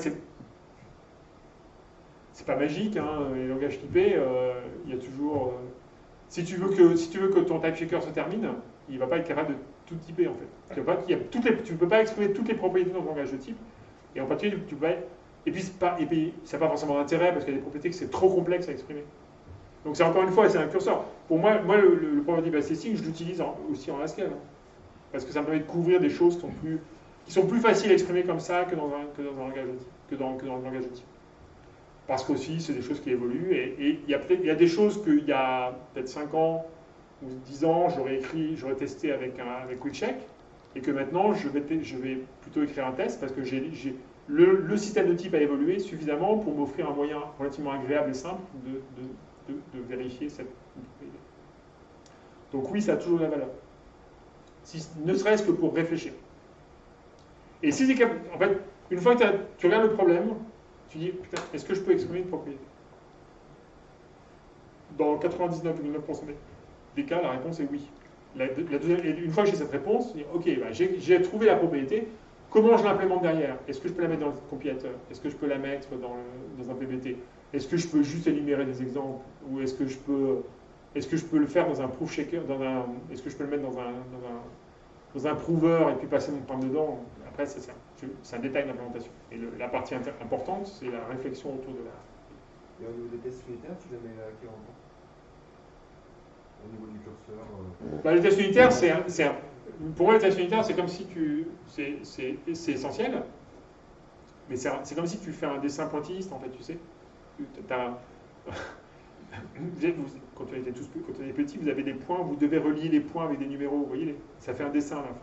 c'est pas magique, hein, les langages typés, il y a toujours... si tu veux que ton type checker se termine, il ne va pas être capable de tout typer, en fait. Tu ne peux pas exprimer toutes les propriétés dans ton langage de type, et en particulier, tu peux pas... Et puis, ça n'a pas forcément d'intérêt, parce qu'il y a des propriétés que c'est trop complexe à exprimer. Donc, c'est encore une fois, c'est un curseur. Pour moi le property based testing, je l'utilise aussi en Haskell, hein, parce que ça me permet de couvrir des choses qui sont plus faciles à exprimer comme ça que dans un langage de type, que dans le langage de type. Parce qu'aussi, c'est des choses qui évoluent, et il y a des choses qu'il y a peut-être 5 ans ou 10 ans, j'aurais testé avec QuickCheck, et que maintenant, je vais plutôt écrire un test, parce que le système de type a évolué suffisamment pour m'offrir un moyen relativement agréable et simple de vérifier cette propriété. Donc oui, ça a toujours de la valeur. Ne serait-ce que pour réfléchir. Et si c'est capable, en fait, une fois que tu regardes le problème, tu dis, putain, est-ce que je peux exprimer une propriété? Dans 99,9% des cas, la réponse est oui. Une fois que j'ai cette réponse, je dis, ok, bah, j'ai trouvé la propriété, comment je l'implémente derrière? Est-ce que je peux la mettre dans le compilateur? Est-ce que je peux la mettre dans un PBT? Est-ce que je peux juste énumérer des exemples? Ou est-ce que je peux le faire dans un proof checker? Est-ce que je peux le mettre dans un prover et puis passer mon programme dedans? Après, c'est un détail d'implémentation. Et la partie importante, c'est la réflexion autour de la... Et au niveau des tests unitaires, tu les mets à quel endroit? Au niveau du curseur Bah, les tests unitaires, pour moi, les tests unitaires, c'est comme si c'est essentiel, mais c'est comme si tu fais un dessin pointilliste, en fait, tu sais. Quand on était petits, vous avez des points, vous devez relier les points avec des numéros, vous voyez, ça fait un dessin à la fin.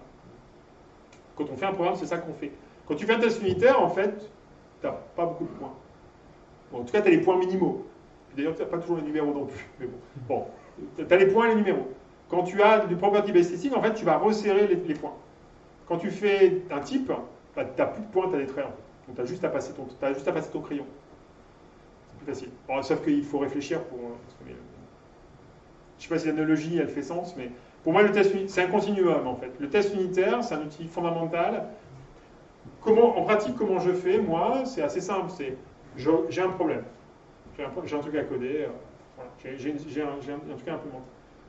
Quand on fait un programme, c'est ça qu'on fait. Quand tu fais un test unitaire, en fait, tu n'as pas beaucoup de points. Bon, en tout cas, tu as les points minimaux. D'ailleurs, tu n'as pas toujours les numéros non plus. Mais bon, tu as les points et les numéros. Quand tu as du property based testing, en fait, tu vas resserrer les points. Quand tu fais un type, tu n'as plus de points, tu as des traits. En fait. Donc, tu as juste à passer ton crayon. C'est plus facile. Bon, sauf qu'il faut réfléchir pour... je ne sais pas si l'analogie, elle fait sens, mais pour moi, le test c'est un continuum, en fait. Le test unitaire, c'est un outil fondamental. En pratique, comment je fais? Moi, c'est assez simple. J'ai un problème. J'ai un truc à coder. Voilà. J'ai un truc à implémenter.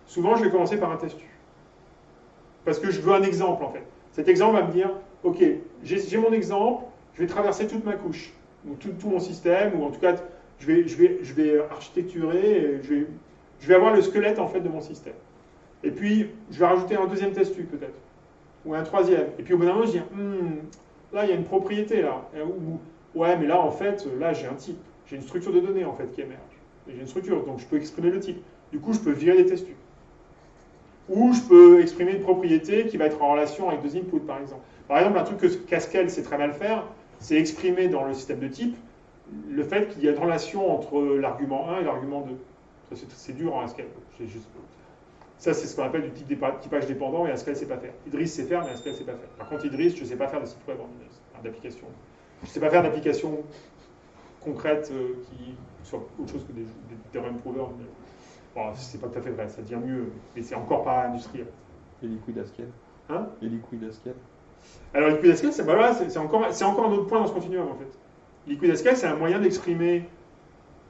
Souvent, je vais commencer par un testu. Parce que je veux un exemple, en fait. Cet exemple va me dire, OK, j'ai mon exemple, je vais traverser toute ma couche, ou tout mon système, ou en tout cas, je vais architecturer, et je vais avoir le squelette, en fait, de mon système. Et puis, je vais rajouter un deuxième testu, peut-être, ou un troisième. Et puis, au bout d'un moment, je dis, là, il y a une propriété, là. Ou, ouais, mais là, en fait, là, j'ai un type. J'ai une structure de données, en fait, qui émerge. J'ai une structure, donc je peux exprimer le type. Du coup, je peux virer des testus. Ou je peux exprimer une propriété qui va être en relation avec deux inputs, par exemple. Par exemple, un truc que Haskell sait très mal faire, c'est exprimer dans le système de type le fait qu'il y a une relation entre l'argument 1 et l'argument 2. Ça, c'est dur en Haskell. Ça, c'est ce qu'on appelle du typage dépendant, et Haskell ne sait pas faire. Idris sait faire, mais Haskell ne sait pas faire. Par contre, Idris, je ne sais pas faire de site web en Idris, d'application. Je ne sais pas faire d'application concrète qui soit autre chose que des théorèmes provers. Bon, c'est pas tout à fait vrai, ça devient mieux, mais c'est encore pas industriel. Et Liquid Haskell. Hein? Et Liquid Haskell. Alors Liquid Haskell, c'est encore un autre point dans ce continuum en fait. Liquid Haskell, c'est un moyen d'exprimer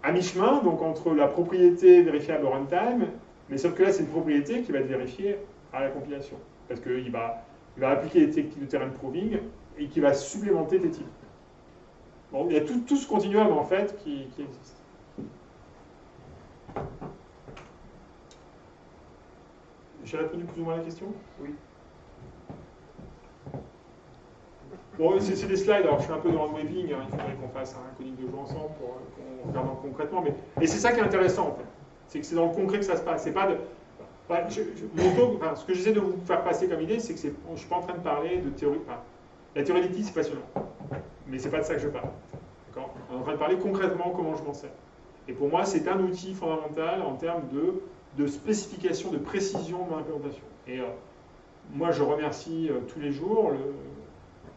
à mi-chemin, donc entre la propriété vérifiable au runtime, mais sauf que là, c'est une propriété qui va être vérifiée à la compilation. Parce qu'il va appliquer les techniques de terrain proving et qui va supplémenter tes types. Bon, il y a tout ce continuum en fait qui existe. J'ai répondu plus ou moins à la question? Oui. Bon, c'est des slides, alors je suis un peu dans le webbing, hein, il faudrait qu'on fasse un coding de jeu ensemble pour qu'on regarde concrètement, mais c'est ça qui est intéressant en fait. C'est que c'est dans le concret que ça se passe. C'est pas de. Enfin, ce que j'essaie de vous faire passer comme idée, c'est que je ne suis pas en train de parler de théorie. Enfin, la théorie des types, c'est passionnant. Mais c'est pas de ça que je parle. D'accord? On est en train de parler concrètement comment je m'en sers. Et pour moi, c'est un outil fondamental en termes de spécification, de précision de mon implémentation. Et moi, je remercie tous les jours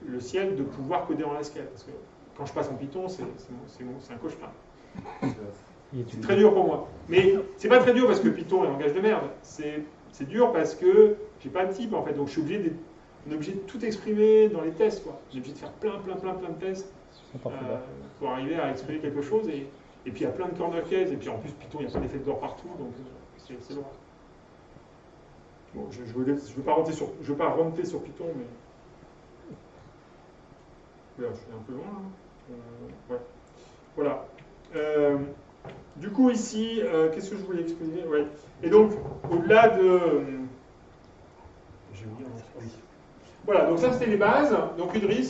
le ciel de pouvoir coder en Haskell. Parce que quand je passe en Python, c'est un cauchemar. C'est très dur pour moi. Mais c'est pas très dur parce que Python est un langage de merde. C'est dur parce que j'ai pas de type en fait. Donc je suis obligé de tout exprimer dans les tests. J'ai obligé de faire plein de tests pour arriver à exprimer quelque chose. Et puis il y a plein de corner cases. Et puis en plus Python, il y a plein d'effets d'or partout. Donc c'est long. Bon, je veux pas rentrer sur Python, mais là, je suis un peu loin. Ouais. Voilà. Du coup, ici, qu'est-ce que je voulais expliquer? Ouais. Et donc, au-delà de. J'ai oublié un truc. Voilà, donc ça c'était les bases. Donc Idris,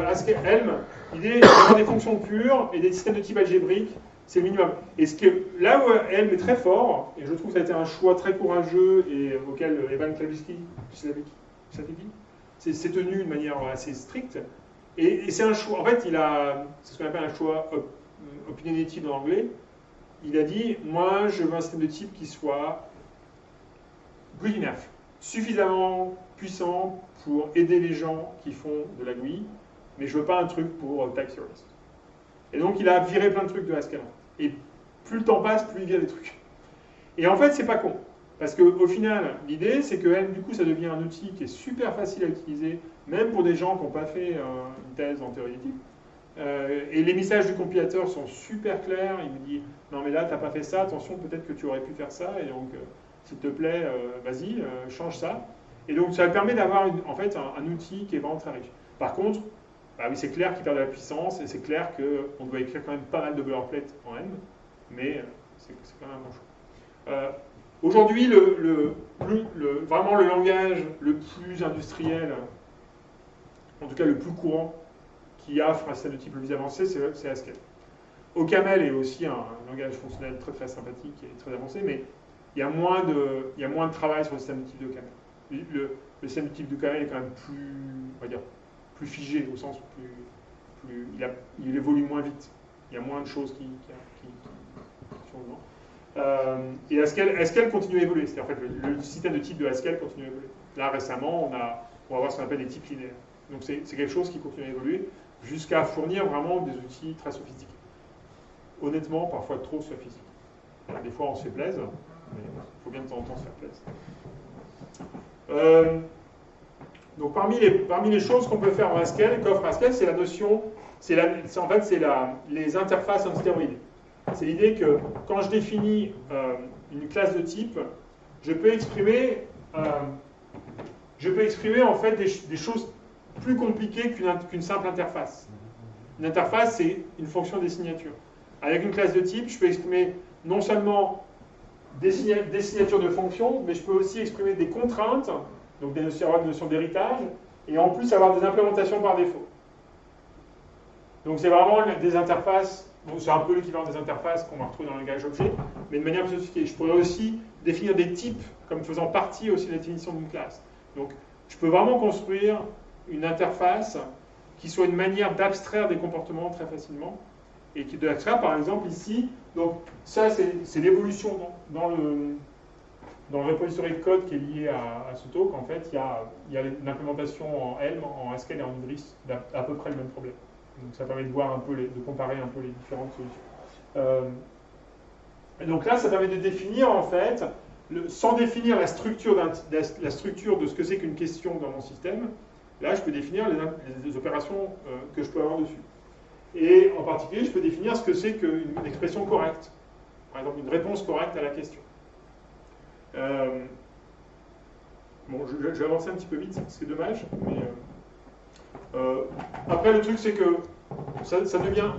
Haskell, Helm, l'idée d'avoir des fonctions pures et des systèmes de type algébrique, c'est le minimum. Et là où Helm est très fort, et je trouve que ça a été un choix très courageux et auquel Evan Klavinsky s'est tenu de manière assez stricte. Et c'est un choix, en fait, c'est ce qu'on appelle un choix opinionative en anglais. Il a dit, moi, je veux un système de type qui soit good enough, suffisamment puissant pour aider les gens qui font de la GUI, mais je veux pas un truc pour tag theorist. Et donc, il a viré plein de trucs de Haskell. Et plus le temps passe, plus il vire des trucs. Et en fait, c'est pas con. Parce qu'au final, l'idée, c'est que du coup, ça devient un outil qui est super facile à utiliser, même pour des gens qui n'ont pas fait une thèse en théorie des types. Et les messages du compilateur sont super clairs. Il me dit, non mais là, tu n'as pas fait ça, attention, peut-être que tu aurais pu faire ça, et donc, s'il te plaît, vas-y, change ça. Et donc, ça permet d'avoir en fait un outil qui est vraiment très riche. Par contre, bah oui, c'est clair qu'il perd de la puissance, et c'est clair qu'on doit écrire quand même pas mal de boilerplate en M, mais c'est quand même un bon choix. Aujourd'hui, vraiment le langage le plus industriel, en tout cas le plus courant, qui offre un système de type le plus avancé, c'est Haskell. OCaml est aussi un langage fonctionnel très très sympathique et très avancé, mais il y a moins de travail sur le système de type de OCaml. Le système de type de OCaml est quand même plus, on va dire, plus figé, au sens où il évolue moins vite. Il y a moins de choses qui sont dedans. Et Haskell continue à évoluer. C'est-à-dire, en fait, le système de type de Haskell continue à évoluer. Là, récemment, on va avoir ce qu'on appelle des types linéaires. Donc, c'est quelque chose qui continue à évoluer jusqu'à fournir vraiment des outils très sophistiqués. Honnêtement, parfois trop sophistiqués. Des fois, on se fait plaisir, mais il faut bien de temps en temps se faire plaisir. Donc, parmi les choses qu'on peut faire en Haskell, qu'offre Haskell, c'est la notion, les interfaces en stéroïdes. C'est l'idée que quand je définis une classe de type, je peux exprimer en fait des choses plus compliquées qu'une simple interface. Une interface, c'est une fonction des signatures. Avec une classe de type, je peux exprimer non seulement des signatures de fonctions, mais je peux aussi exprimer des contraintes, donc avoir une notion d'héritage, et en plus avoir des implémentations par défaut. Donc c'est vraiment des interfaces, bon, c'est un peu l'équivalent des interfaces qu'on va retrouver dans le langage objet, mais de manière plus sophistiquée. Je pourrais aussi définir des types comme faisant partie aussi de la définition d'une classe. Donc je peux vraiment construire une interface qui soit une manière d'abstraire des comportements très facilement, et qui de l'extraire par exemple ici. Donc ça c'est l'évolution dans le repository de code qui est lié à ce talk. En fait, il y a une implémentation en Helm, en Haskell et en Idris d'à peu près le même problème. Donc ça permet de voir un peu de comparer un peu les différentes solutions. Et donc là, ça permet de définir en fait, sans définir la structure de ce que c'est qu'une question dans mon système. Là, je peux définir les opérations que je peux avoir dessus. Et en particulier, je peux définir ce que c'est qu'une expression correcte. Par exemple, une réponse correcte à la question. Bon, je vais avancer un petit peu vite, c'est dommage, mais après le truc c'est que ça devient.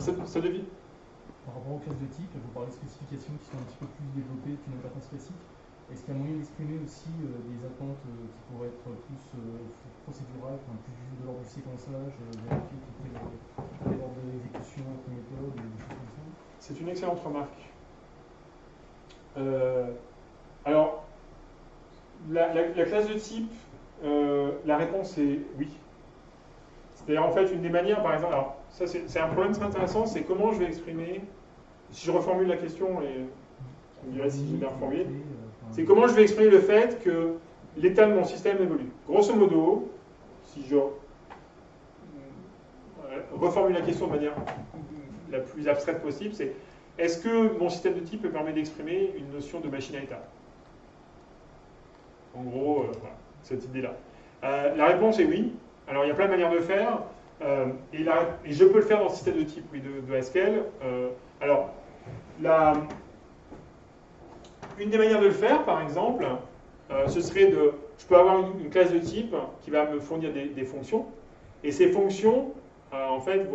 Par rapport aux classes de type, vous parlez de spécifications qui sont un petit peu plus développées qu'une interface classique. Est-ce qu'il y a moyen d'exprimer aussi des attentes qui pourraient être plus procédurales, enfin, plus de l'ordre du séquençage, vérifier qu'il y ait l'ordre de l'exécution entre méthode, des choses comme ça? C'est une excellente remarque. Alors, la classe de type, la réponse est oui. C'est-à-dire, en fait, une des manières, par exemple, alors, ça c'est un problème très intéressant, c'est comment je vais exprimer, si je reformule la question, et on dirait si j'ai bien reformulé, c'est comment je vais exprimer le fait que l'état de mon système évolue. Grosso modo, si je reformule la question de manière la plus abstraite possible, c'est est-ce que mon système de type me permet d'exprimer une notion de machine à état? En gros, voilà, cette idée-là. La réponse est oui. Alors, il y a plein de manières de faire. Et je peux le faire dans le système de type oui, de Haskell. Alors, une des manières de le faire, par exemple, ce serait je peux avoir une classe de type qui va me fournir des fonctions. Et ces fonctions, en fait,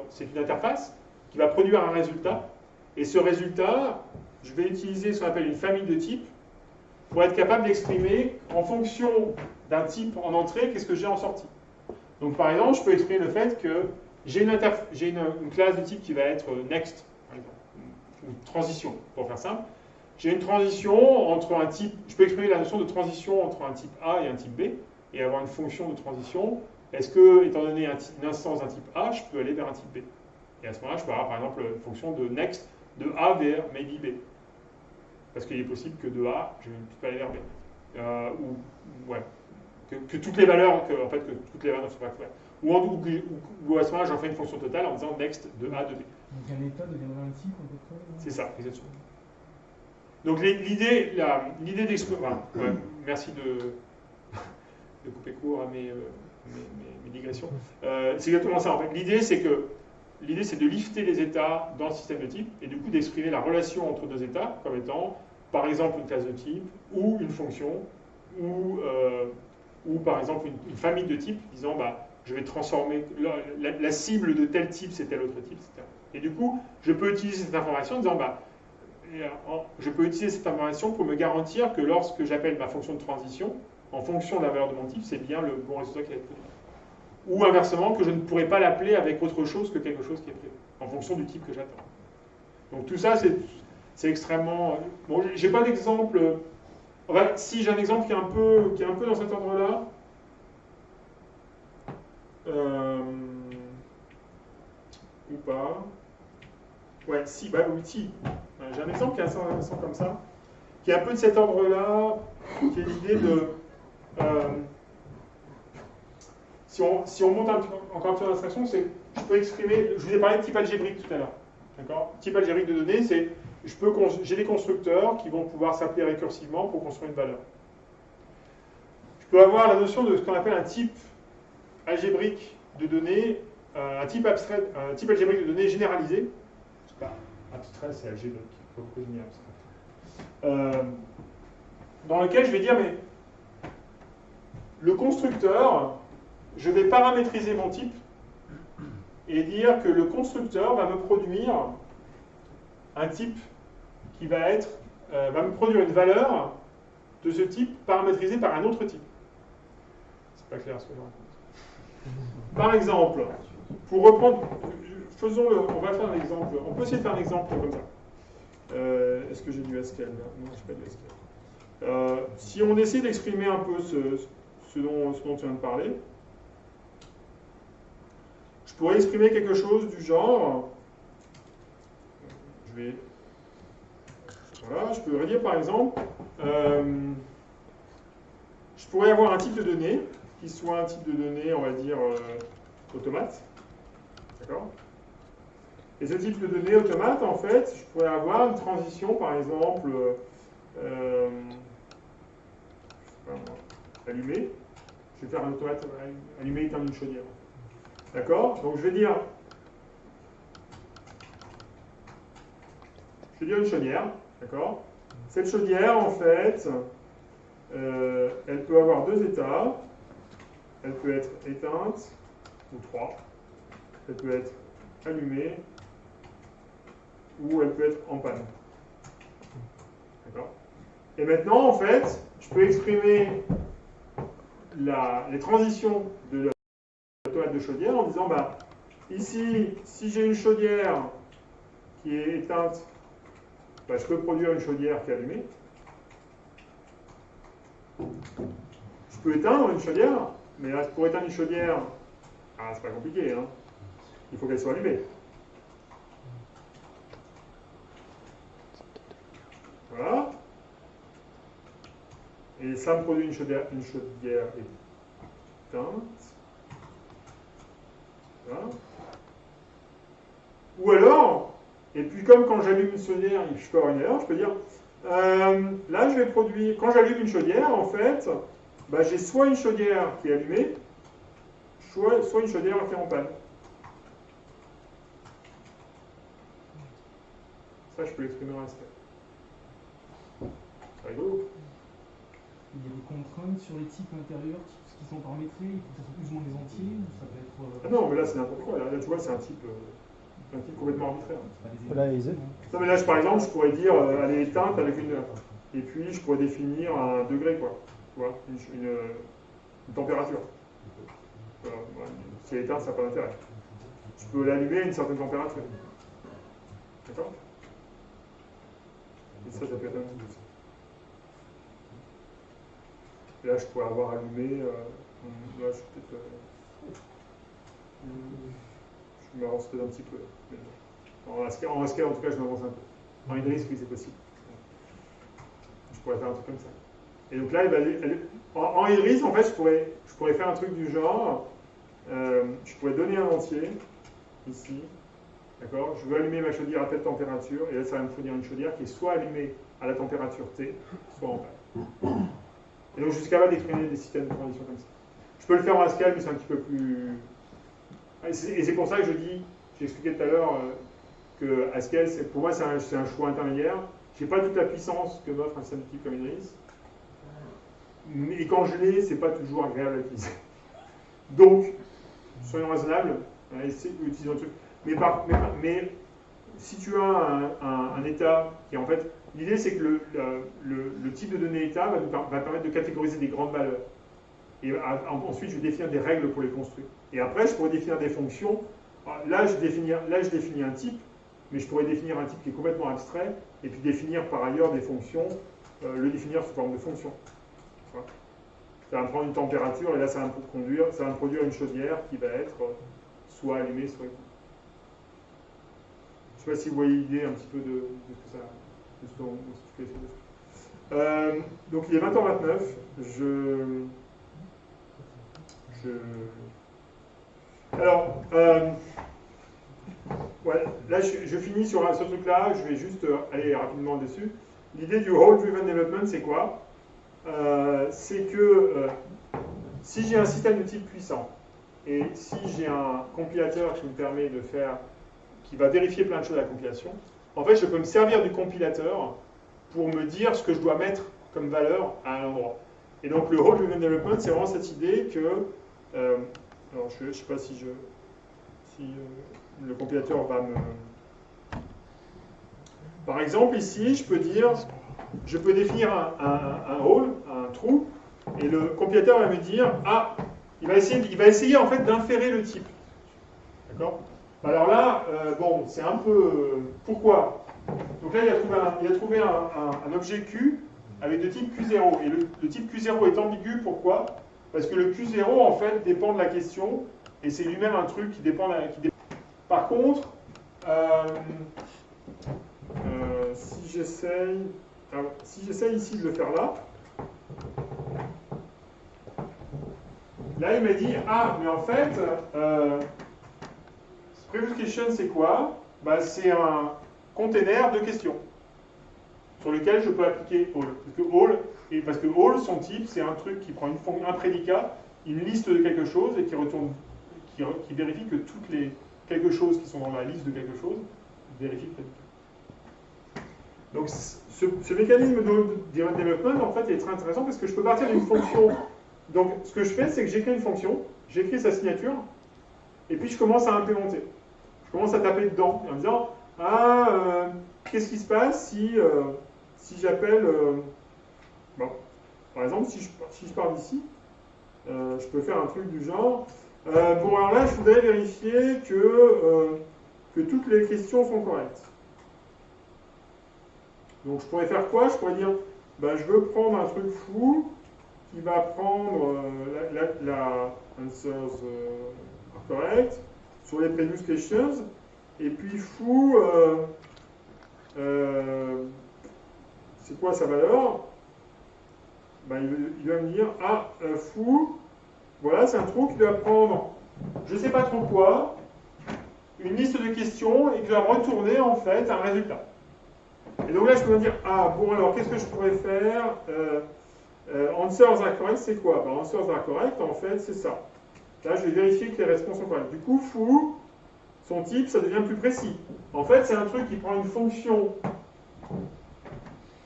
c'est une interface qui va produire un résultat. Et ce résultat, je vais utiliser ce qu'on appelle une famille de types pour être capable d'exprimer, en fonction d'un type en entrée, qu'est-ce que j'ai en sortie. Donc par exemple, je peux exprimer le fait que j'ai une classe de type qui va être next, par exemple, une transition, pour faire simple. J'ai une transition entre un type, je peux exprimer la notion de transition entre un type A et un type B, et avoir une fonction de transition. Est-ce que, étant donné une instance d'un type A, je peux aller vers un type B? Et à ce moment-là, je peux avoir par exemple une fonction de next de A vers maybe B. Parce qu'il est possible que de A, je ne puisse pas aller vers B. Ouais. Que toutes les valeurs, que toutes les valeurs ne sont pas correctes. Ou à ce moment-là, j'en fais une fonction totale en disant next de A de B. Donc un état deviendra un type, à peu près? C'est ça, exactement. Donc l'idée d'exprimer... Voilà, ouais, merci de couper court à mes digressions. C'est exactement ça, en fait. L'idée, c'est de lifter les états dans le système de type, et du coup d'exprimer la relation entre deux états, comme étant, par exemple, une classe de type, ou une fonction, ou par exemple une famille de types, disant je vais transformer la cible de tel type, c'est tel autre type, etc. Et du coup, je peux utiliser cette information en disant je peux utiliser cette information pour me garantir que lorsque j'appelle ma fonction de transition, en fonction de la valeur de mon type, c'est bien le bon résultat qui va être produit. Ou inversement, que je ne pourrais pas l'appeler avec autre chose que quelque chose qui est prévu, en fonction du type que j'attends. Donc tout ça, c'est extrêmement... Bon, j'ai pas d'exemple... Enfin, si j'ai un exemple qui est un peu dans cet ordre-là. Ou pas. Ouais, si, oui, si. J'ai un exemple qui est assez intéressant comme ça, qui est un peu de cet ordre-là, qui est l'idée de... si on monte encore un peu d'abstraction, c'est je peux exprimer... Je vous ai parlé de type algébrique tout à l'heure. D'accord ? Type algébrique de données, c'est... J'ai des constructeurs qui vont pouvoir s'appeler récursivement pour construire une valeur. Je peux avoir la notion de ce qu'on appelle un type algébrique de données, un type algébrique de données généralisé. abstrait, c'est algébrique, il faut prévenir abstrait. Dans lequel je vais dire, mais le constructeur, je vais paramétriser mon type et dire que le constructeur va me produire un type qui va me produire une valeur de ce type paramétrisée par un autre type. C'est pas clair ce que je raconte. Par exemple, pour reprendre, on va faire un exemple, on peut essayer de faire un exemple comme ça. Est-ce que j'ai du Haskell là? Non, je n'ai pas du Haskell. Si on essaie d'exprimer un peu ce dont tu viens de parler, je pourrais exprimer quelque chose du genre, voilà, je peux dire par exemple, je pourrais avoir un type de données qui soit un type de données, on va dire, automate. D'accord? Et ce type de données automate, en fait, je pourrais avoir une transition, par exemple, allumé. Je vais faire un automate allumé, éteindre une chaudière. D'accord? Donc je vais dire une chaudière. D'accord? Cette chaudière, en fait, elle peut avoir deux états. Elle peut être éteinte, ou trois. Elle peut être allumée, ou elle peut être en panne. D'accord? Et maintenant, en fait, je peux exprimer les transitions de l'automate de chaudière en disant, bah, ici, si j'ai une chaudière qui est éteinte, bah, je peux produire une chaudière qui est allumée. Je peux éteindre une chaudière, mais là, pour éteindre une chaudière, c'est pas compliqué, hein. Il faut qu'elle soit allumée. Voilà. Et ça me produit une chaudière éteinte. Voilà. Ou alors, et puis comme quand j'allume une chaudière, je peux avoir une erreur, je peux dire, là je vais produire, quand j'allume une chaudière, en fait, bah, j'ai soit une chaudière qui est allumée, soit une chaudière qui est en panne. Ça, je peux l'exprimer en Haskell. C'est rigolo. Il y a des contraintes sur les types intérieurs qui sont paramétrés, il faut que ça soit plus ou moins des entiers, ou ça peut être... Ah non, mais là c'est n'importe quoi. Là, tu vois, c'est un type complètement arbitraire. Voilà, Non, mais là, par exemple, je pourrais dire elle est éteinte avec une heure. Et puis, je pourrais définir un degré, quoi. Tu vois, une température. Voilà. Si elle est éteinte, ça n'a pas d'intérêt. Je peux l'allumer à une certaine température. D'accord? Et ça peut être un petit peu. Et là, je pourrais avoir allumé. Là, je suis peut-être. Je m'avance peut-être un petit peu. En Haskell, en tout cas, je m'avance un peu. En Idris, oui, c'est possible. Je pourrais faire un truc comme ça. Et donc là, en Idris, en fait, je pourrais faire un truc du genre. Je pourrais donner un entier, ici. D'accord? Je veux allumer ma chaudière à telle température, et là, ça va me fournir une chaudière qui est soit allumée à la température T, soit en panne. Et donc, je suis capable d'exprimer des systèmes de transition comme ça. Je peux le faire en Haskell, mais c'est un petit peu plus. Et c'est pour ça que j'ai expliqué tout à l'heure que Haskell, pour moi, c'est un choix intermédiaire. Je n'ai pas toute la puissance que m'offre un système de type comme Idris. Et quand je l'ai, c'est pas toujours agréable à utiliser. Donc, soyons raisonnables, utilisons le truc. Mais si tu as un état qui, en fait, l'idée c'est que le type de données état va permettre de catégoriser des grandes valeurs. Et ensuite, je vais définir des règles pour les construire. Et après, je pourrais définir des fonctions. Là, je définis un type, mais je pourrais définir un type qui est complètement abstrait, et puis définir par ailleurs des fonctions, le définir sous forme de fonction. Voilà. Ça va me prendre une température, et là, ça va me produire une chaudière qui va être soit allumée, soit éteinte. Je ne sais pas si vous voyez l'idée un petit peu de ce que ça, de ce qu'on fait dessus. Donc il est 20h29. Alors, ouais, là je finis sur ce truc-là, je vais juste aller rapidement dessus. L'idée du role-driven development, c'est quoi? C'est que si j'ai un système de type puissant, et si j'ai un compilateur qui me permet de faire, qui va vérifier plein de choses à la compilation, en fait, je peux me servir du compilateur pour me dire ce que je dois mettre comme valeur à un endroit. Et donc, le role driven development, c'est vraiment cette idée que... alors, je ne sais pas si le compilateur va me... Par exemple, ici, je peux définir un role, un true, et le compilateur va me dire, ah, il va essayer en fait d'inférer le type. D'accord? Alors là, bon, c'est un peu... pourquoi? Donc là, il a trouvé un objet Q avec de type Q0. Et le type Q0 est ambigu, pourquoi? Parce que le Q0, en fait, dépend de la question, et c'est lui-même un truc qui dépend... Par contre, si j'essaye ici de le faire là, il m'a dit, ah, mais en fait, previous question, c'est quoi? Bah, c'est un container de questions sur lequel je peux appliquer all. Parce que all, son type, c'est un truc qui prend un prédicat, une liste de quelque chose et qui vérifie que toutes les quelque chose qui sont dans la liste de quelque chose vérifient le prédicat. Donc, ce mécanisme de development, en fait, est très intéressant parce que je peux partir d'une fonction. Donc, ce que je fais, c'est que j'écris une fonction, j'écris sa signature, et puis je commence à implémenter. Je commence à taper dedans, en me disant, qu'est-ce qui se passe si j'appelle... bon, par exemple, si je pars d'ici, je peux faire un truc du genre... bon, alors là, je voudrais vérifier que toutes les questions sont correctes. Donc, je pourrais faire quoi? Je pourrais dire, ben, je veux prendre un truc fou qui va prendre la answers correct sur les previous questions, et puis fou, c'est quoi sa valeur? Ben, il va me dire, fou, voilà, c'est un trou qui doit prendre, je ne sais pas trop quoi, une liste de questions et qui doit retourner en fait un résultat. Et donc là, je peux me dire, bon, alors qu'est-ce que je pourrais faire? Answers are correct, c'est quoi? Ben, answers are correct, en fait, c'est ça. Là, je vais vérifier que les réponses sont correctes. Du coup, fou, son type, ça devient plus précis. En fait, c'est un truc qui prend une fonction,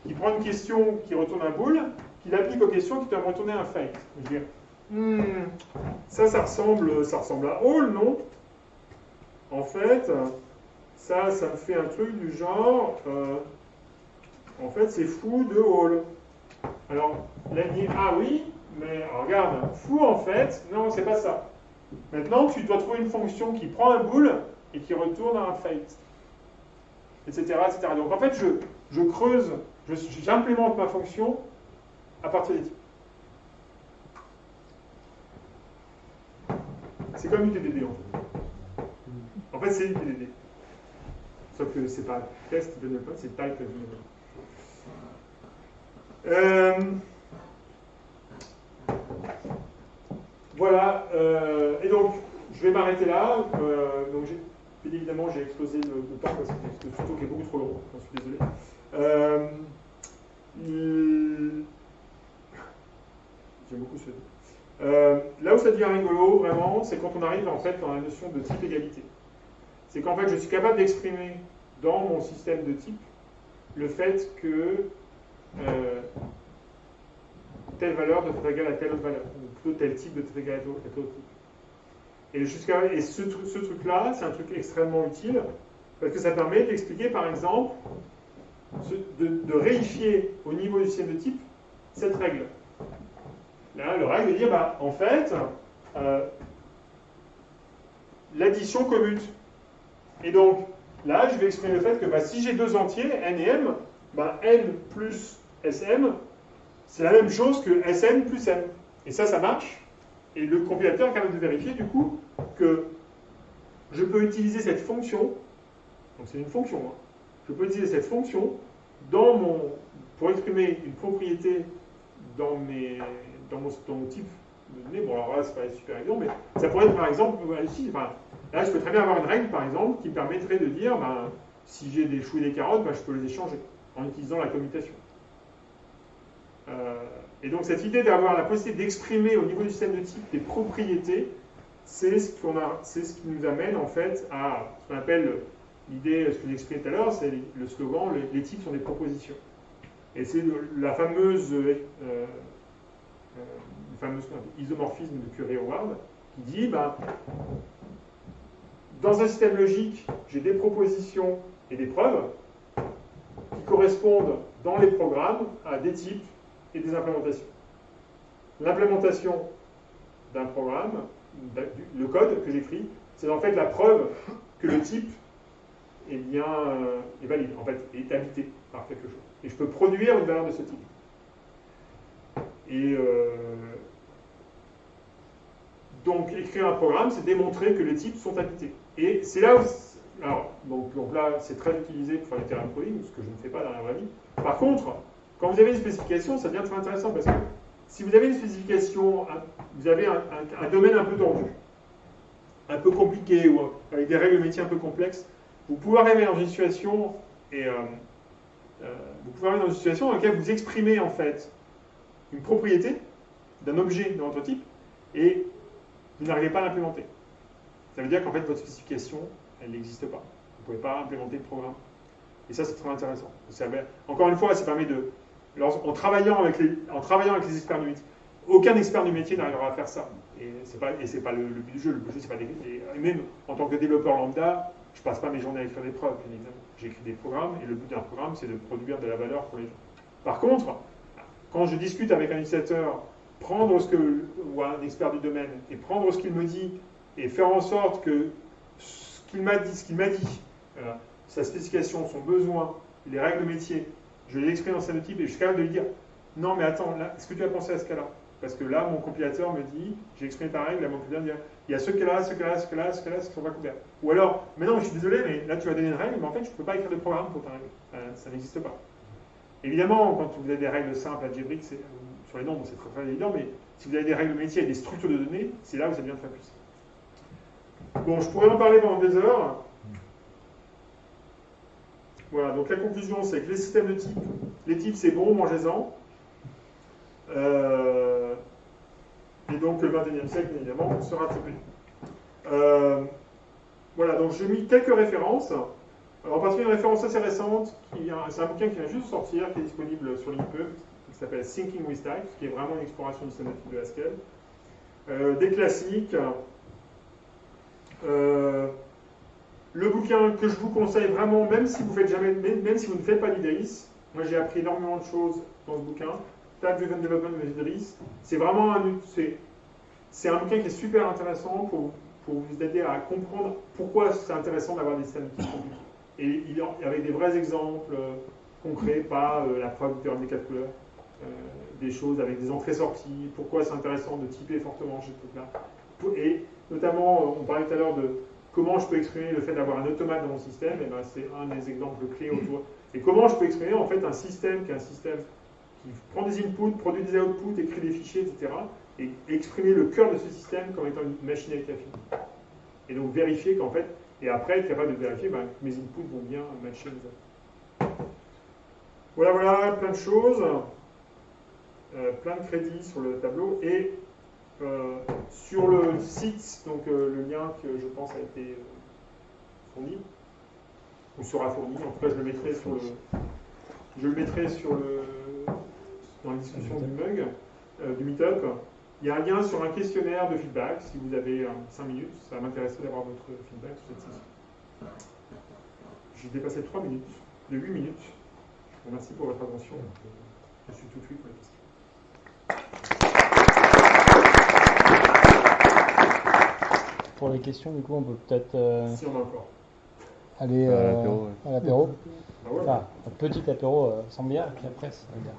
qui prend une question qui retourne un bool, qui l'applique aux questions qui doivent retourner un fake. Je veux dire, ça ressemble à all, non? En fait, ça me fait un truc du genre, en fait, c'est fou de all. Alors, là, il dit, oui, mais regarde, fou, en fait, non, c'est pas ça. Maintenant, tu dois trouver une fonction qui prend un bool et qui retourne un fate, etc., etc. Donc, en fait, je creuse, j'implémente ma fonction à partir des types. C'est comme UTDD, en fait. En fait, c'est UTDD. Sauf que c'est pas test development, c'est type development. Voilà, et donc je vais m'arrêter là. Donc bien évidemment j'ai explosé le temps parce que c'est un tuto qui est beaucoup trop long, je suis désolé. J'aime beaucoup ce là où ça devient rigolo vraiment, c'est quand on arrive en fait dans la notion de type égalité. C'est qu'en fait je suis capable d'exprimer dans mon système de type le fait que telle valeur doit être égale à telle autre valeur, ou plutôt tel type doit être égal à tel autre type. Et ce truc-là, c'est un truc extrêmement utile, parce que ça permet d'expliquer, par exemple, de réifier au niveau du système de type cette règle. Là, le règle veut dire, en fait, l'addition commute. Et donc, là, je vais exprimer le fait que si j'ai deux entiers, n et m, n plus sm, c'est la même chose que sn plus m. Et ça marche. Et le compilateur est capable de vérifier, du coup, que je peux utiliser cette fonction, donc c'est une fonction, je peux utiliser cette fonction pour exprimer une propriété dans mon type de données. Bon, alors là, c'est pas super évident, mais ça pourrait être, par exemple, ici, là, je peux très bien avoir une règle, par exemple, qui permettrait de dire, si j'ai des choux et des carottes, je peux les échanger en utilisant la commutation. Et donc cette idée d'avoir la possibilité d'exprimer au niveau du système de type des propriétés, c'est ce qui nous amène en fait à ce qu'on appelle l'idée, ce que j'expliquais tout à l'heure, c'est le slogan, les types sont des propositions. Et c'est la fameuse isomorphisme de Curie-Howard qui dit, dans un système logique, j'ai des propositions et des preuves qui correspondent dans les programmes à des types et des implémentations. L'implémentation d'un programme, le code que j'écris, c'est en fait la preuve que le type est valide, en fait, est habité par quelque chose. Et je peux produire une valeur de ce type. Et donc, écrire un programme, c'est démontrer que les types sont habités. Et c'est là où... Alors, donc là, c'est très utilisé pour faire du terrain coding, ce que je ne fais pas dans la vraie vie. Par contre, quand vous avez une spécification, ça devient très intéressant parce que si vous avez une spécification, vous avez un domaine un peu tendu, un peu compliqué, ou avec des règles métiers un peu complexes, vous pouvez arriver dans une situation dans laquelle vous exprimez en fait une propriété d'un objet de votre type et vous n'arrivez pas à l'implémenter. Ça veut dire qu'en fait votre spécification, elle n'existe pas. Vous ne pouvez pas implémenter le programme. Et ça, c'est très intéressant. Encore une fois, ça permet de... En travaillant avec les experts du métier, aucun expert du métier n'arrivera à faire ça. Et c'est pas le but du jeu. Le but du jeu, c'est pas d'écrire. Et même en tant que développeur lambda, je passe pas mes journées à écrire des preuves, bien évidemment. J'écris des programmes, et le but d'un programme, c'est de produire de la valeur pour les gens. Par contre, quand je discute avec un utilisateur, ou un expert du domaine, et prendre ce qu'il me dit, et faire en sorte que ce qu'il m'a dit, sa spécification, son besoin, les règles métier, je l'exprime dans ce type, et je suis capable de lui dire, non mais attends, là, est-ce que tu as pensé à ce cas-là? Parce que là, mon compilateur me dit, j'ai exprimé ta règle, là, mon compilateur me dit, il y a ce cas-là, ce cas-là, ce cas-là, ce cas-là, ce qui ne sont pas couverts. Ou alors, mais non, je suis désolé, mais là, tu m'as donné une règle, mais en fait, je ne peux pas écrire de programme pour ta règle. Ça n'existe pas. Évidemment, quand vous avez des règles simples, algébriques, sur les nombres, c'est très, très évident, mais si vous avez des règles métiers et des structures de données, c'est là où ça devient très puissant. Bon, je pourrais en parler pendant des heures. Voilà, donc la conclusion, c'est que les systèmes de types, les types, c'est bon, mangez-en. Et donc le 21e siècle, évidemment, sera typé. Voilà, donc j'ai mis quelques références. Alors, en particulier, une référence assez récente, c'est un bouquin qui vient juste de sortir, qui est disponible sur l'EPUB, qui s'appelle Thinking with Types, qui est vraiment une exploration du système de types de Haskell. Des classiques. Le bouquin que je vous conseille vraiment, même si vous ne faites pas d'Idris, moi j'ai appris énormément de choses dans ce bouquin. Type Driven Development de Idris, c'est vraiment c'est un bouquin qui est super intéressant pour vous aider à comprendre pourquoi c'est intéressant d'avoir des systèmes de types compliqués. Et avec des vrais exemples concrets, pas la preuve du théorème des 4 couleurs, des choses avec des entrées-sorties, pourquoi c'est intéressant de typer fortement ce truc-là. Et notamment, on parlait tout à l'heure de comment je peux exprimer le fait d'avoir un automate dans mon système, et ben c'est un des exemples clés autour. Et comment je peux exprimer en fait un système qui est un système qui prend des inputs, produit des outputs, écrit des fichiers, etc. Et exprimer le cœur de ce système comme étant une machine avec la fille. Et donc vérifier qu'en fait, et après être capable de vérifier que mes inputs vont bien matcher les autres. Voilà, plein de choses, plein de crédits sur le tableau, et sur le site, donc le lien que je pense a été fourni, ou sera fourni, en tout cas je le mettrai dans la discussion du mug, du meetup. Il y a un lien sur un questionnaire de feedback, si vous avez 5 minutes, ça m'intéresserait d'avoir votre feedback sur cette session. J'ai dépassé 3 minutes, de 8 minutes. Je vous remercie pour votre attention. Je suis tout de suite pour les questions. Pour les questions, du coup, on peut peut-être Si on a encore. aller à l'apéro. Ah ouais. Enfin, un petit apéro sans bière, puis après, ça va bien.